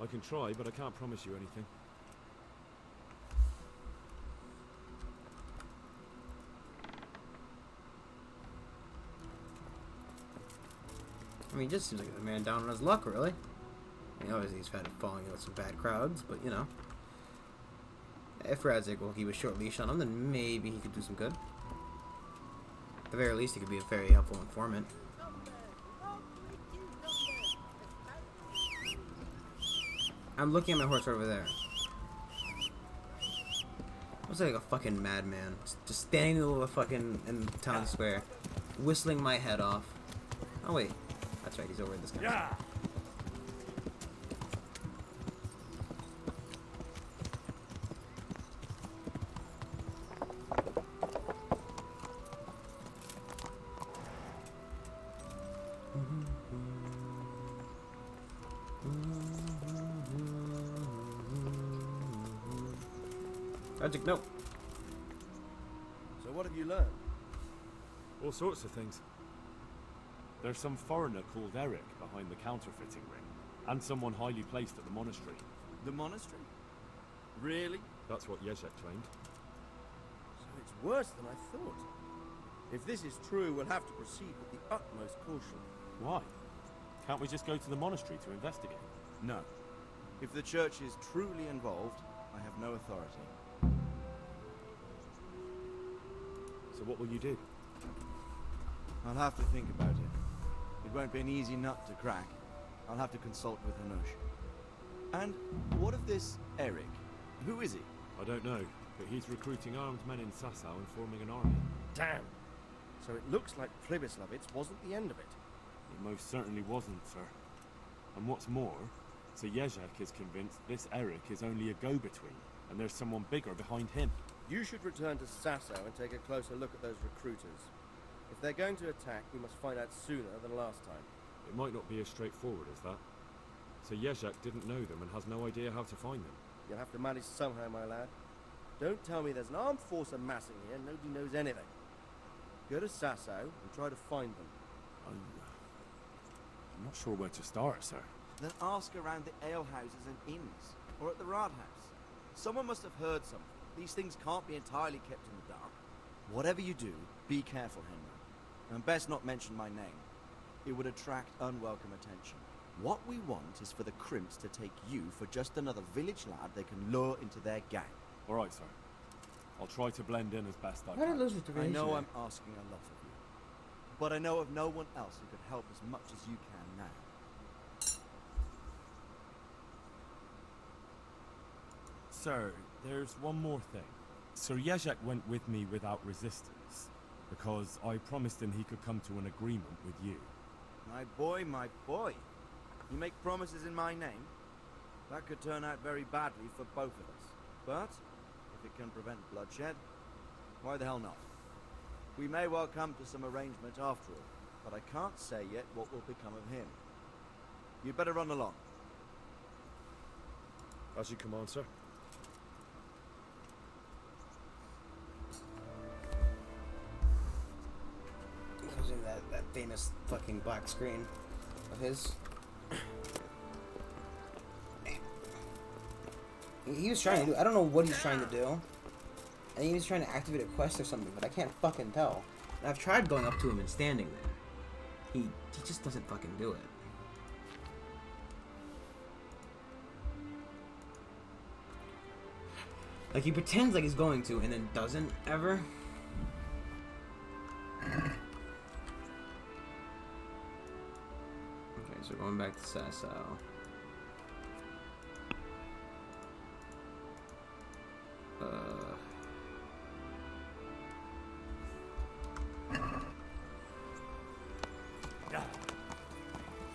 [SPEAKER 2] I can try, but I can't promise you anything.
[SPEAKER 1] I mean, he just seems like a man down on his luck, really. I mean, obviously he's had falling in with some bad crowds, but, you know. If Radzig will keep a short leash on him, then maybe he could do some good. At the very least, he could be a very helpful informant. I'm looking at my horse over there. Looks like a fucking madman. Just standing in the middle of the fucking in town square, whistling my head off. Oh wait, that's right, he's over this guy. Tragic note.
[SPEAKER 10] So what have you learned?
[SPEAKER 2] All sorts of things. There's some foreigner called Eric behind the counterfeiting ring, and someone highly placed at the monastery.
[SPEAKER 10] The monastery? Really?
[SPEAKER 2] That's what Yezhek claimed.
[SPEAKER 10] So it's worse than I thought. If this is true, we'll have to proceed with the utmost caution.
[SPEAKER 2] Why? Can't we just go to the monastery to investigate?
[SPEAKER 10] No. If the church is truly involved, I have no authority.
[SPEAKER 2] So what will you do?
[SPEAKER 10] I'll have to think about it. It won't be an easy nut to crack. I'll have to consult with Hanush. And what of this Eric? Who is he?
[SPEAKER 2] I don't know, but he's recruiting armed men in Sasau and forming an army.
[SPEAKER 10] Damn! So it looks like Pribyslavitz wasn't the end of it.
[SPEAKER 2] It most certainly wasn't, sir. And what's more, Sir Yezhek is convinced this Eric is only a go-between, and there's someone bigger behind him.
[SPEAKER 10] You should return to Sasau and take a closer look at those recruiters. If they're going to attack, we must find out sooner than last time.
[SPEAKER 2] It might not be as straightforward as that. Sir Yezhek didn't know them and has no idea how to find them.
[SPEAKER 10] You'll have to manage somehow, my lad. Don't tell me there's an armed force amassing here and nobody knows anything. Go to Sasau and try to find them.
[SPEAKER 2] I'm not sure where to start, sir.
[SPEAKER 10] Then ask around the alehouses and inns, or at the Rathaus. Someone must have heard something. These things can't be entirely kept in the dark. Whatever you do, be careful, Henry. And best not mention my name. It would attract unwelcome attention. What we want is for the crimps to take you for just another village lad they can lure into their gang.
[SPEAKER 2] All right, sir. I'll try to blend in as best I
[SPEAKER 1] How did
[SPEAKER 2] can.
[SPEAKER 1] lose the
[SPEAKER 10] I know I'm asking a lot of you, but I know of no one else who could help as much as you can now.
[SPEAKER 2] Sir, there's one more thing. Sir Yezhek went with me without resistance, because I promised him he could come to an agreement with you.
[SPEAKER 10] My boy, my boy. You make promises in my name? That could turn out very badly for both of us. But, if it can prevent bloodshed, why the hell not? We may well come to some arrangement after all, but I can't say yet what will become of him. You'd better run along.
[SPEAKER 2] As you command, sir.
[SPEAKER 1] Using that famous fucking black screen of his. He was trying to do. I don't know what he's trying to do. And he was trying to activate a quest or something, but I can't fucking tell. And I've tried going up to him and standing there. He just doesn't fucking do it. Like, he pretends like he's going to, and then doesn't, ever. Okay, so going back to Sasau.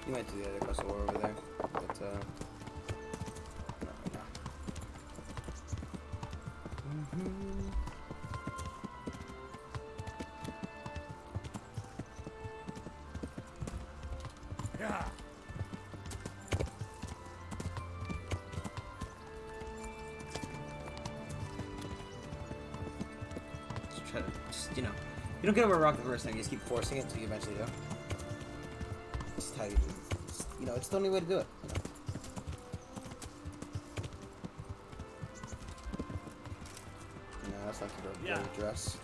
[SPEAKER 1] You might do the other quest over there, but no, no.
[SPEAKER 12] Yeah.
[SPEAKER 1] Just try to, you know, you don't get over a rock the first time, you just keep forcing it until you eventually do. It's how you do it. You know, it's the only way to do it. You know? No, that's not the right dress.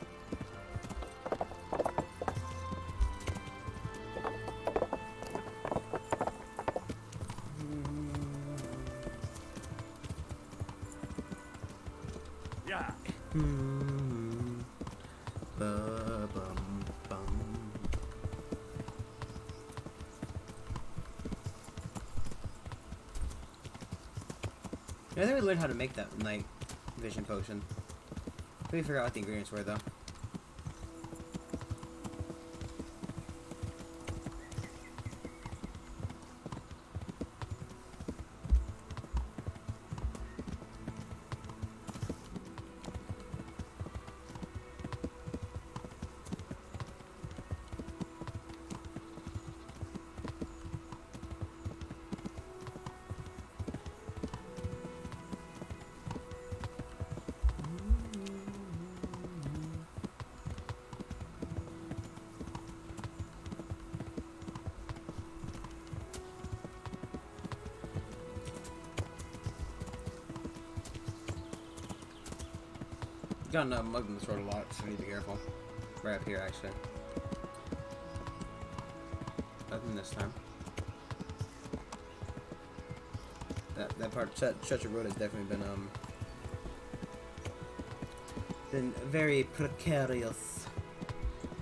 [SPEAKER 12] Yeah.
[SPEAKER 1] I think we learned how to make that night vision potion. We figure out what the ingredients were, though. Gotten mugged in this road a lot, so I need to be careful. Right up here, actually. Nothing this time. That part, Churchill Road has definitely been very precarious.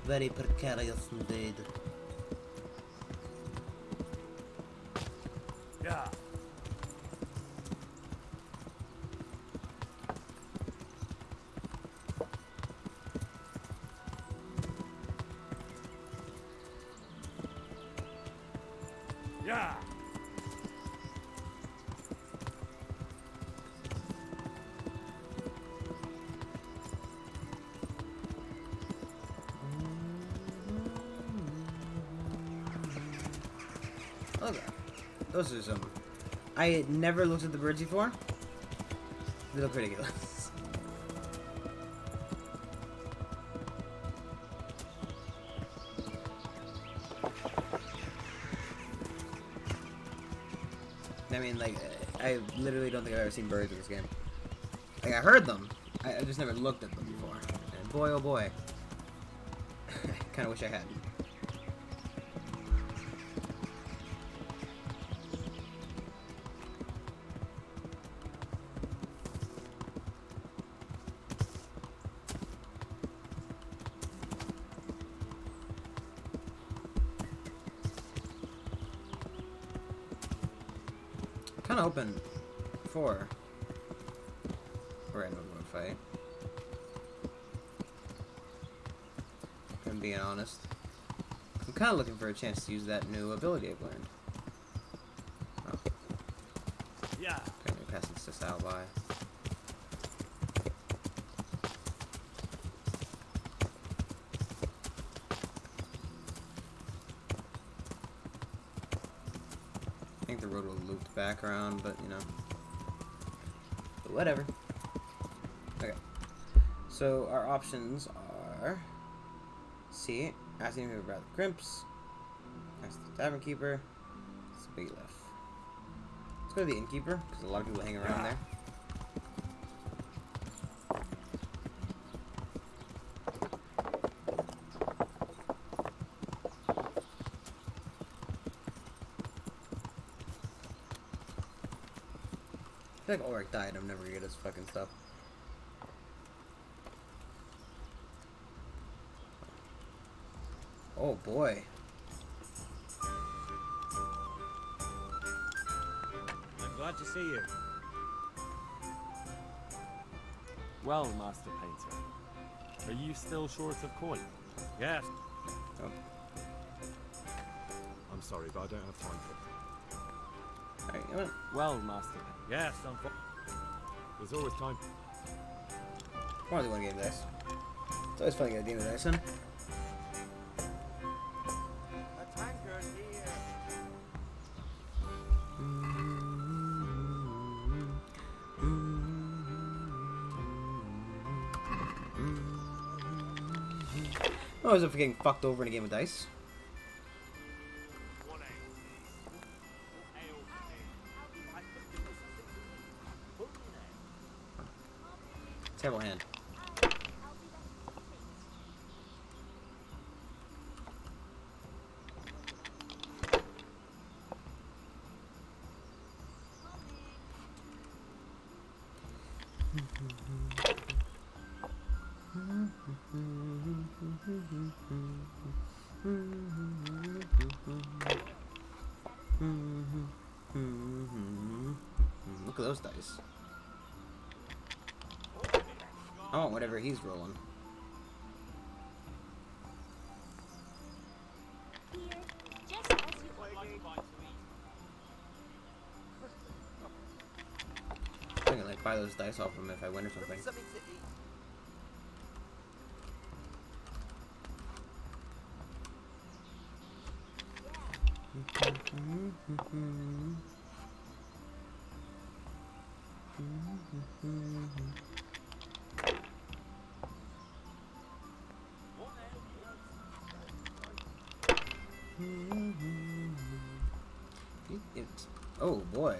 [SPEAKER 1] Very precarious indeed.
[SPEAKER 12] Yeah. Yeah.
[SPEAKER 1] Okay. Those are some. I had never looked at the birds before. They look ridiculous. I mean, like, I literally don't think I've ever seen birds in this game. Like, I heard them. I just never looked at them before. And boy, oh boy. I kind of wish I had. Kind of hoping for a random fight. If I'm being honest. I'm kind of looking for a chance to use that new ability I've learned. Oh.
[SPEAKER 12] Yeah.
[SPEAKER 1] Apparently passing this out by. I think the road will loop back around, but you know. But whatever. Okay. So our options are C, asking him about the crimps. Ask the tavern keeper. It's a big lift. Let's go to the innkeeper, because a lot of people hang around there. I feel like Ulrich died. I'm never gonna get his fucking stuff. Oh boy.
[SPEAKER 3] I'm glad to see you.
[SPEAKER 14] Well, Master Painter, are you still short of coin?
[SPEAKER 3] Yes.
[SPEAKER 1] Oh.
[SPEAKER 9] I'm sorry, but I don't have time for it.
[SPEAKER 1] Alright, you know what?
[SPEAKER 14] Well, Master Painter.
[SPEAKER 3] Yes,
[SPEAKER 9] There's always time.
[SPEAKER 1] I want to do one game of dice. It's always fun to get a game of dice in.
[SPEAKER 10] A tanker here.
[SPEAKER 1] I'm always up for getting fucked over in a game of dice. Terrible hand. Look at those dice. Oh, whatever he's rolling.
[SPEAKER 5] Here, just as you ordered.
[SPEAKER 1] I can like buy those dice off him if I win or something.
[SPEAKER 10] Something to eat.
[SPEAKER 1] Oh boy.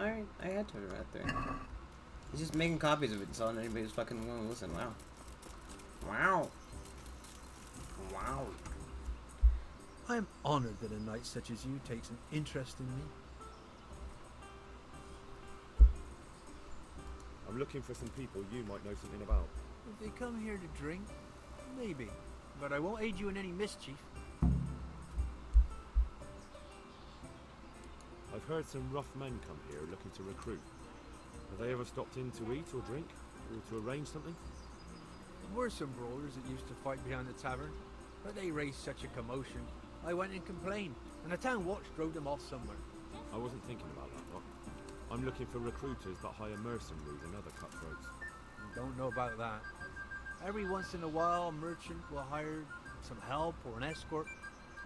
[SPEAKER 1] Alright, I had to right there. He's just making copies of it and selling anybody who's fucking willing to listen. Wow. Wow. Wow.
[SPEAKER 8] I am honored that a knight such as you takes an interest in me.
[SPEAKER 2] I'm looking for some people you might know something about.
[SPEAKER 8] If they come here to drink, maybe. But I won't aid you in any mischief.
[SPEAKER 2] I've heard some rough men come here looking to recruit. Have they ever stopped in to eat or drink? Or to arrange something?
[SPEAKER 8] There were some brawlers that used to fight behind the tavern, but they raised such a commotion. I went and complained, and the town watch drove them off somewhere.
[SPEAKER 2] I wasn't thinking about that lot. I'm looking for recruiters that hire mercenaries and other cutthroats.
[SPEAKER 8] Don't know about that. Every once in a while, a merchant will hire some help or an escort,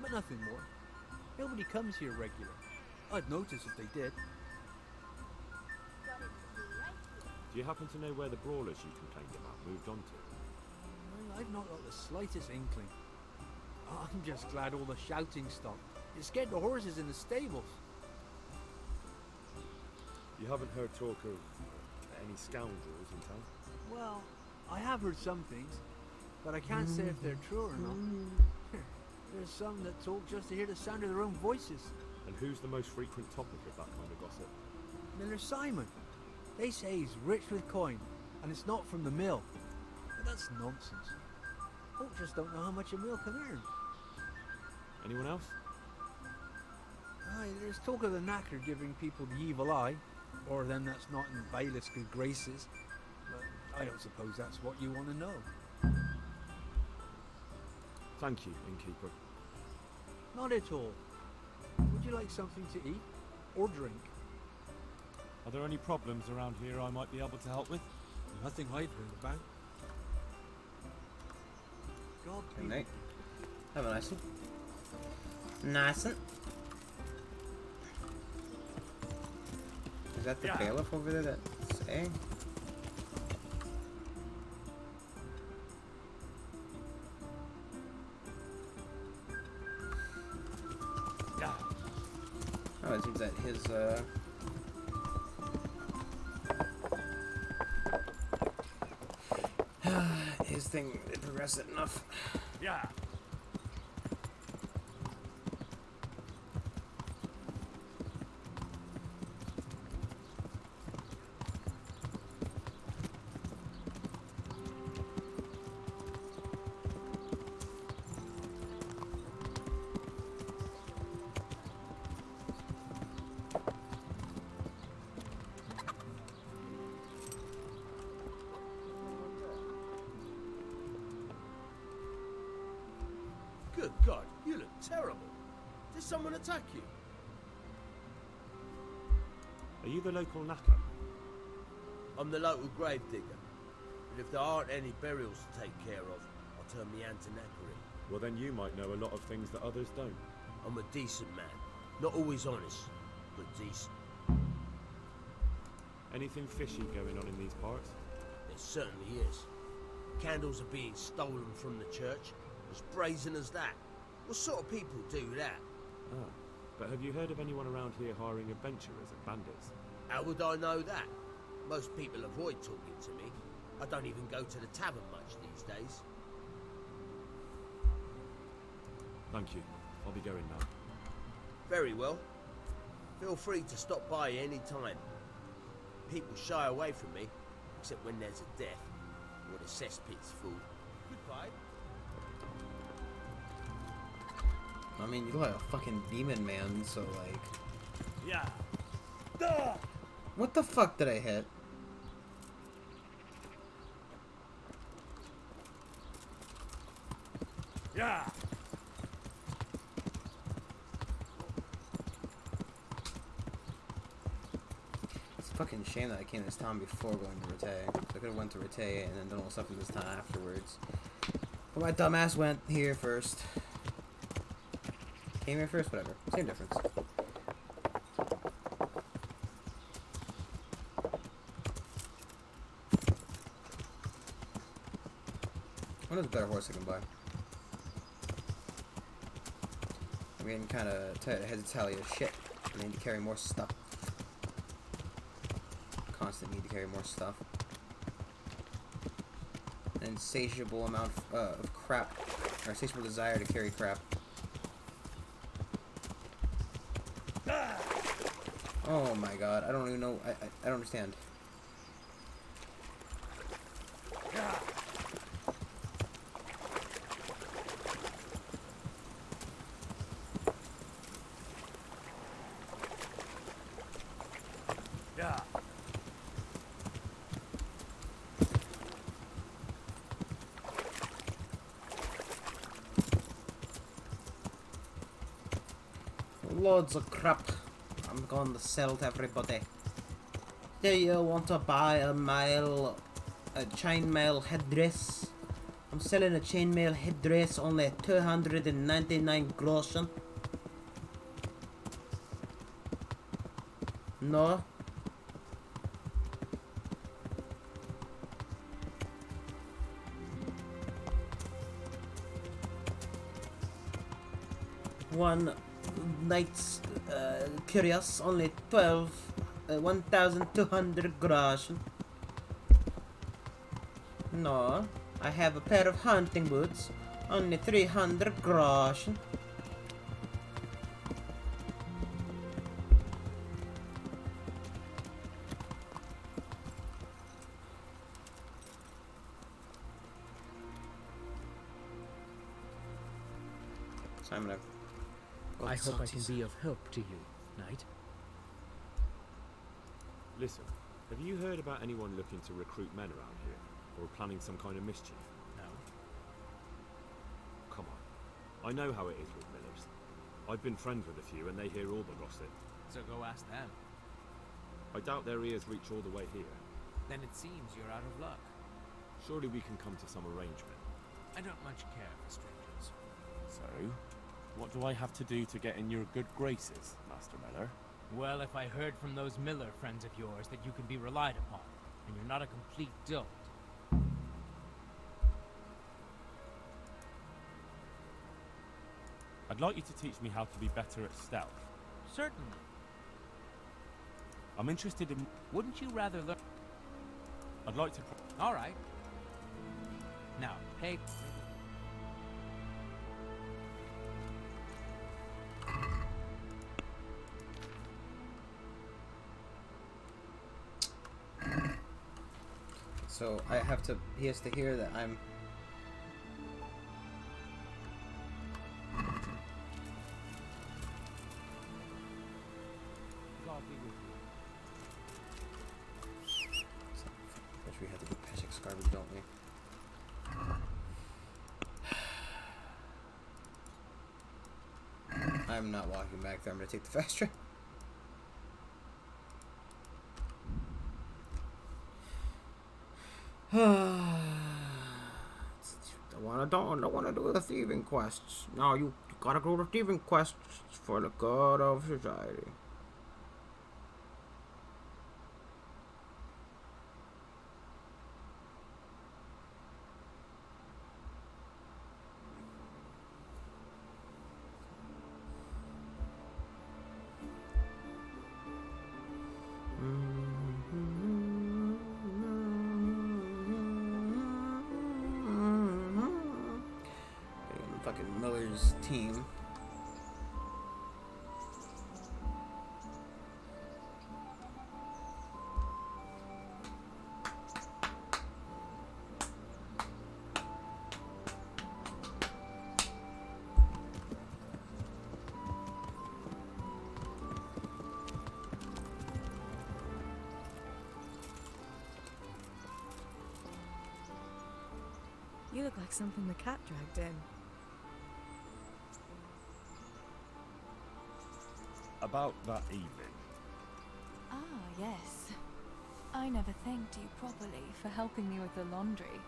[SPEAKER 8] but nothing more. Nobody comes here regular. I'd notice if they did.
[SPEAKER 2] Do you happen to know where the brawlers you complained about moved on to?
[SPEAKER 8] Well, I've not got the slightest inkling. I'm just glad all the shouting stopped. It scared the horses in the stables.
[SPEAKER 2] You haven't heard talk of any scoundrels in town?
[SPEAKER 8] Well, I have heard some things, but I can't say if they're true or not. There's some that talk just to hear the sound of their own voices.
[SPEAKER 2] And who's the most frequent topic of that kind of gossip?
[SPEAKER 8] Miller Simon. They say he's rich with coin, and it's not from the mill. But that's nonsense. Folk just don't know how much a mill can earn.
[SPEAKER 2] Anyone else?
[SPEAKER 8] Aye, there's talk of the knacker giving people the evil eye, or them that's not in bailiff's good graces. But I don't suppose that's what you want to know.
[SPEAKER 2] Thank you, innkeeper.
[SPEAKER 8] Not at all. Would you like something to eat? Or drink?
[SPEAKER 2] Are there any problems around here I might be able to help with?
[SPEAKER 8] Nothing I've heard about. God
[SPEAKER 1] Good night. Have a nice one. Nice one. Is that the bailiff over there that's saying? Oh, it seems that his thing didn't progress it enough.
[SPEAKER 2] Yeah.
[SPEAKER 15] Good God, you look terrible. Did someone attack you?
[SPEAKER 2] Are you the local knacker?
[SPEAKER 15] I'm the local grave digger. But if there aren't any burials to take care of, I'll turn me hand to knackery.
[SPEAKER 2] Well, then you might know a lot of things that others don't.
[SPEAKER 15] I'm a decent man. Not always honest, but decent.
[SPEAKER 2] Anything fishy going on in these parts?
[SPEAKER 15] There certainly is. Candles are being stolen from the church. As brazen as that. What sort of people do that?
[SPEAKER 2] Ah, but have you heard of anyone around here hiring adventurers and bandits?
[SPEAKER 15] How would I know that? Most people avoid talking to me. I don't even go to the tavern much these days.
[SPEAKER 2] Thank you. I'll be going now.
[SPEAKER 15] Very well. Feel free to stop by any time. People shy away from me, except when there's a death or the cesspit's full. Goodbye.
[SPEAKER 1] I mean, you look like a fucking demon man, so like...
[SPEAKER 2] Yeah.
[SPEAKER 1] Duh! What the fuck did I hit?
[SPEAKER 2] Yeah.
[SPEAKER 1] It's a fucking shame that I came to this town before going to Rete. I could have went to Rete and then done all stuff in this town afterwards. But my dumbass went here first. Came here first, whatever. Same difference. What is a better horse I can buy? I'm getting kind of tired of heads of tally of shit. I need to carry more stuff. constant need to carry more stuff. An insatiable amount of crap, or insatiable desire to carry crap. Oh my god, I don't even know, I don't understand.
[SPEAKER 12] Yeah.
[SPEAKER 1] Loads of crap. I'm going to sell to everybody. Do you want to buy a chainmail headdress? I'm selling a chainmail headdress only 299 groschen. No? One night's curious, only 1,200 groschen. No, I have a pair of hunting boots, only 300 groschen. So I'm gonna go
[SPEAKER 6] I
[SPEAKER 1] to
[SPEAKER 6] hope I can
[SPEAKER 1] Salty's.
[SPEAKER 6] be of help to you, Knight.
[SPEAKER 2] Listen, have you heard about anyone looking to recruit men around here? Or planning some kind of mischief?
[SPEAKER 7] No.
[SPEAKER 2] Come on. I know how it is with Millers. I've been friends with a few and they hear all the gossip.
[SPEAKER 7] So go ask them.
[SPEAKER 2] I doubt their ears reach all the way here.
[SPEAKER 7] Then it seems you're out of luck.
[SPEAKER 2] Surely we can come to some arrangement.
[SPEAKER 7] I don't much care for strangers.
[SPEAKER 2] So, what do I have to do to get in your good graces, Master Miller?
[SPEAKER 7] Well, if I heard from those Miller friends of yours that you can be relied upon, and you're not a complete dolt.
[SPEAKER 2] I'd like you to teach me how to be better at stealth.
[SPEAKER 7] Certainly.
[SPEAKER 2] I'm interested in...
[SPEAKER 7] Wouldn't you rather learn?
[SPEAKER 2] I'd like to...
[SPEAKER 7] All right. Now, pay...
[SPEAKER 1] So I have to, he has to hear that I'm...
[SPEAKER 7] God be with you.
[SPEAKER 1] Which we have to do Peshek's garbage, don't we? I'm not walking back there, I'm gonna take the fast train. I don't want to do the thieving quests. No, you gotta go to thieving quests for the good of society. Fucking Miller's team.
[SPEAKER 16] You look like something the cat dragged in.
[SPEAKER 2] About that evening.
[SPEAKER 16] Ah, yes. I never thanked you properly for helping me with the laundry.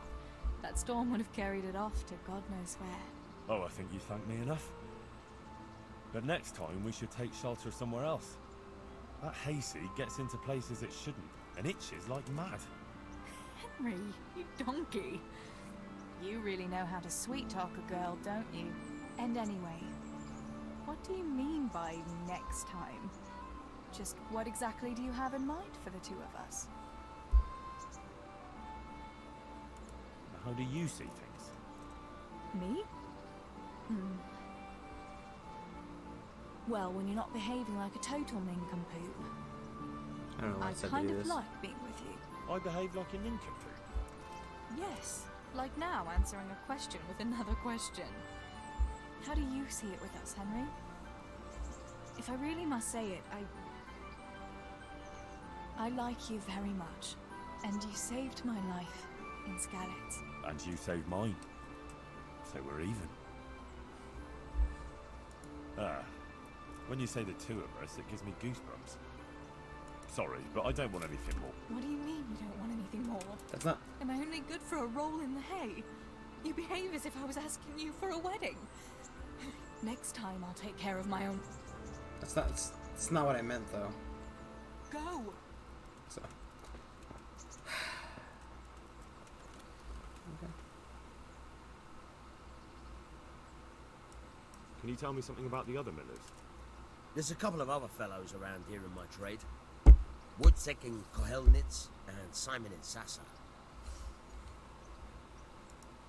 [SPEAKER 16] That storm would have carried it off to God knows where.
[SPEAKER 2] Oh, I think you thanked me enough. But next time we should take shelter somewhere else. That hayseed gets into places it shouldn't, and itches like mad.
[SPEAKER 16] Henry, you donkey. You really know how to sweet-talk a girl, don't you? And anyway, what do you mean by next time? Just what exactly do you have in mind for the two of us?
[SPEAKER 2] How do you see things?
[SPEAKER 16] Me? Well, when you're not behaving like a total nincompoop.
[SPEAKER 1] I don't know why I
[SPEAKER 16] I
[SPEAKER 1] said to
[SPEAKER 16] kind
[SPEAKER 1] do
[SPEAKER 16] of
[SPEAKER 1] this.
[SPEAKER 16] like being with you.
[SPEAKER 2] I behave like a nincompoop.
[SPEAKER 16] Yes, like now answering a question with another question. How do you see it with us, Henry? If I really must say it, I like you very much. And you saved my life in Scarlet.
[SPEAKER 2] And you saved mine. So we're even. When you say the two of us, it gives me goosebumps. Sorry, but I don't want anything more.
[SPEAKER 16] What do you mean you don't want anything more?
[SPEAKER 1] That's not...
[SPEAKER 16] Am I only good for a roll in the hay? You behave as if I was asking you for a wedding. Next time I'll take care of my own...
[SPEAKER 1] That's not what I meant, though.
[SPEAKER 16] Go!
[SPEAKER 1] So... Okay.
[SPEAKER 2] Can you tell me something about the other millers?
[SPEAKER 15] There's a couple of other fellows around here in my trade. Wojciech in Kohelnitz and Simon in Sassa.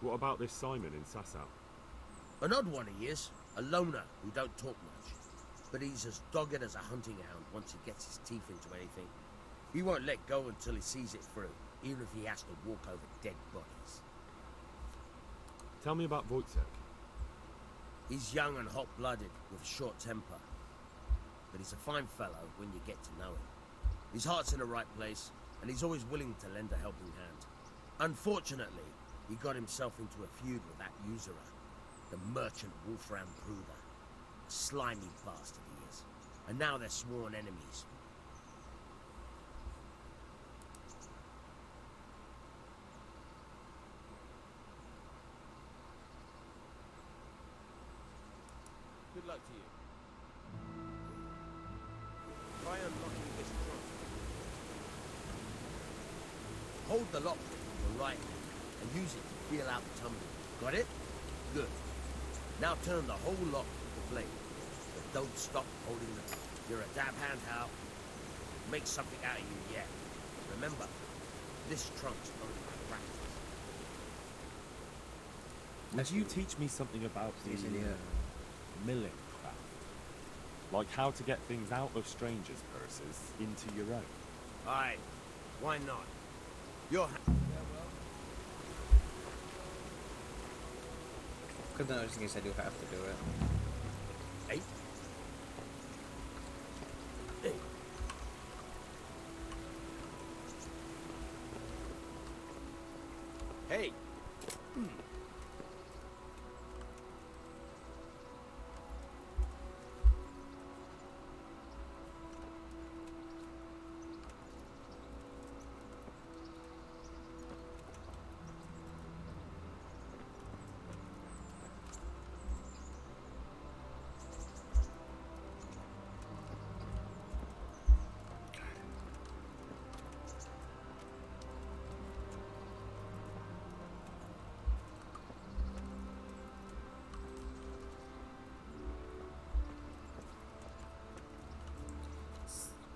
[SPEAKER 2] What about this Simon in Sasau?
[SPEAKER 15] An odd one he is, a loner who don't talk much. But he's as dogged as a hunting hound once he gets his teeth into anything. He won't let go until he sees it through, even if he has to walk over dead bodies.
[SPEAKER 2] Tell me about Wojciech.
[SPEAKER 15] He's young and hot-blooded, with a short temper. But he's a fine fellow when you get to know him. His heart's in the right place, and he's always willing to lend a helping hand. Unfortunately, he got himself into a feud with that usurer, the merchant Wolfram Bruder. A slimy bastard he is. And now they're sworn enemies. Good luck to you. Try unlocking this trunk. Hold the lock with your right hand and use it to feel out the tumbler. Got it? Good. Now turn the whole lock with the blade. But don't stop holding the... You're a dab hand, Hal. Make something out of you yet. Remember, this trunk's only my practice.
[SPEAKER 2] Would you teach me something about the milling craft? Like how to get things out of strangers' purses into your own?
[SPEAKER 15] Aye. Why not? Your
[SPEAKER 1] Because then just in case I do have to do it.
[SPEAKER 15] Hey. Hey. Hey.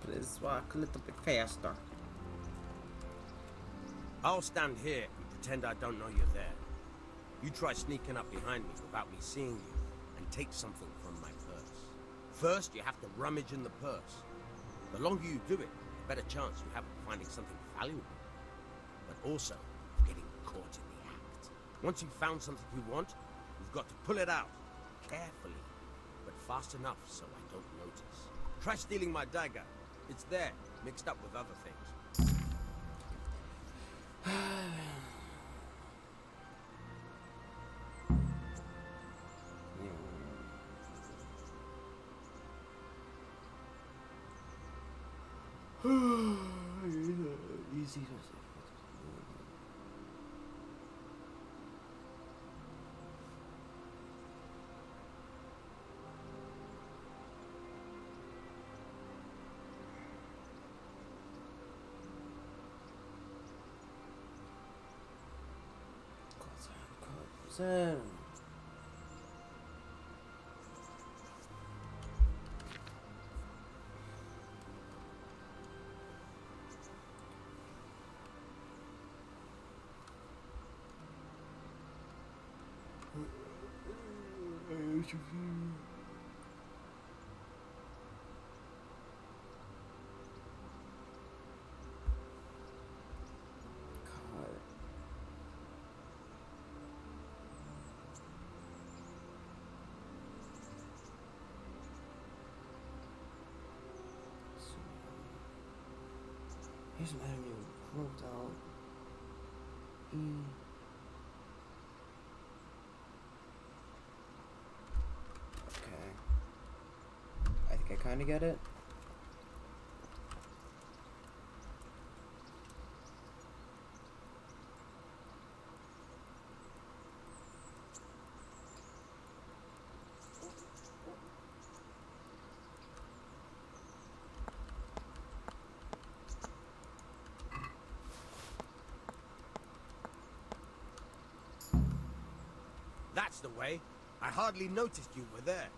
[SPEAKER 1] Please walk a little bit faster.
[SPEAKER 15] I'll stand here and pretend I don't know you're there. You try sneaking up behind me without me seeing you, and take something from my purse. First, you have to rummage in the purse. The longer you do it, the better chance you have of finding something valuable. But also, of getting caught in the act. Once you've found something you want, you've got to pull it out, carefully, but fast enough so I don't notice. Try stealing my dagger. It's there, mixed up with other things.
[SPEAKER 1] Easy. Here's an item you broke out. Okay. I think I kind of get it.
[SPEAKER 15] That's the way. I hardly noticed you were there.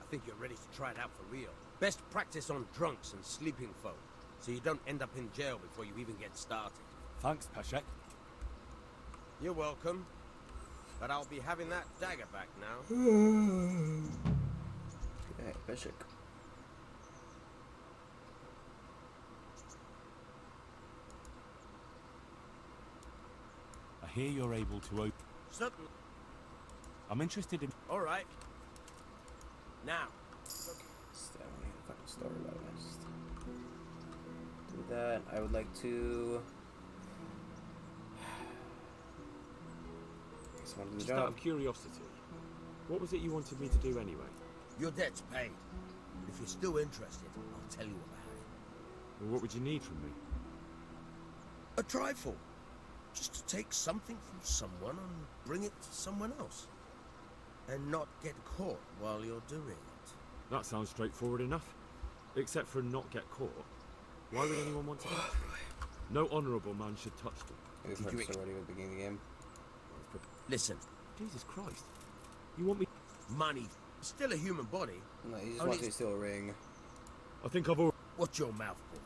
[SPEAKER 15] I think you're ready to try it out for real. Best practice on drunks and sleeping folk, so you don't end up in jail before you even get started.
[SPEAKER 2] Thanks, Peshek.
[SPEAKER 15] You're welcome. But I'll be having that dagger back now.
[SPEAKER 1] Okay, Bishop.
[SPEAKER 2] I hear you're able to open...
[SPEAKER 15] Certainly.
[SPEAKER 2] I'm interested in...
[SPEAKER 15] Alright. Now.
[SPEAKER 1] I don't need a fucking story about it. I just do that. I would like to... Just want to do the
[SPEAKER 14] Just out
[SPEAKER 1] job.
[SPEAKER 14] of curiosity, what was it you wanted me to do anyway?
[SPEAKER 15] Your debt's paid. If you're still interested, I'll tell you about it.
[SPEAKER 14] Well, what would you need from me?
[SPEAKER 15] A trifle. Just to take something from someone and bring it to someone else. And not get caught while you're doing it.
[SPEAKER 14] That sounds straightforward enough. Except for not get caught. Why would anyone want to touch me? No honourable man should touch them.
[SPEAKER 1] We've heard this already at the beginning of the game.
[SPEAKER 15] Listen.
[SPEAKER 14] Jesus Christ. You want me...
[SPEAKER 15] Money. Still a human body.
[SPEAKER 1] No, he just wants me to steal a ring.
[SPEAKER 14] I think I've already...
[SPEAKER 15] Watch your mouth, boy.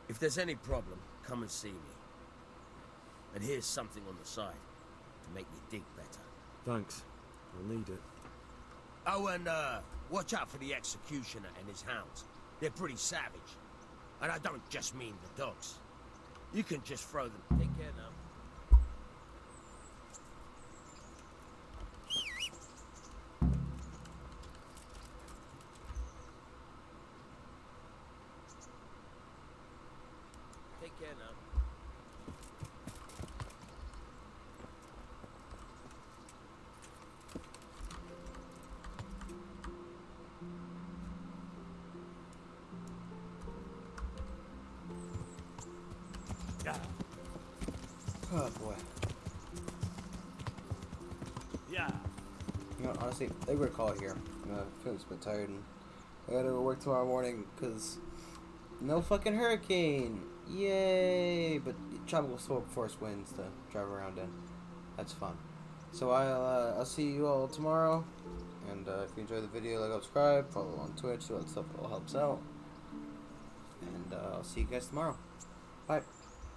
[SPEAKER 15] If there's any problem, come and see me. And here's something on the side to make me dig better.
[SPEAKER 14] Thanks. I'll need it.
[SPEAKER 15] Oh, and watch out for the executioner and his hounds. They're pretty savage. And I don't just mean the dogs. You can just throw them. Take care now. Take care now.
[SPEAKER 14] Yeah.
[SPEAKER 1] Oh boy.
[SPEAKER 14] Yeah.
[SPEAKER 1] You know, honestly, they were called here. I'm feeling a bit tired and I gotta go work tomorrow morning because no fucking hurricane. Yay! But tropical force winds to drive around in. That's fun. So I'll see you all tomorrow. And if you enjoyed the video, like, subscribe, follow on Twitch, do all that stuff. It all helps out. And I'll see you guys tomorrow. Bye.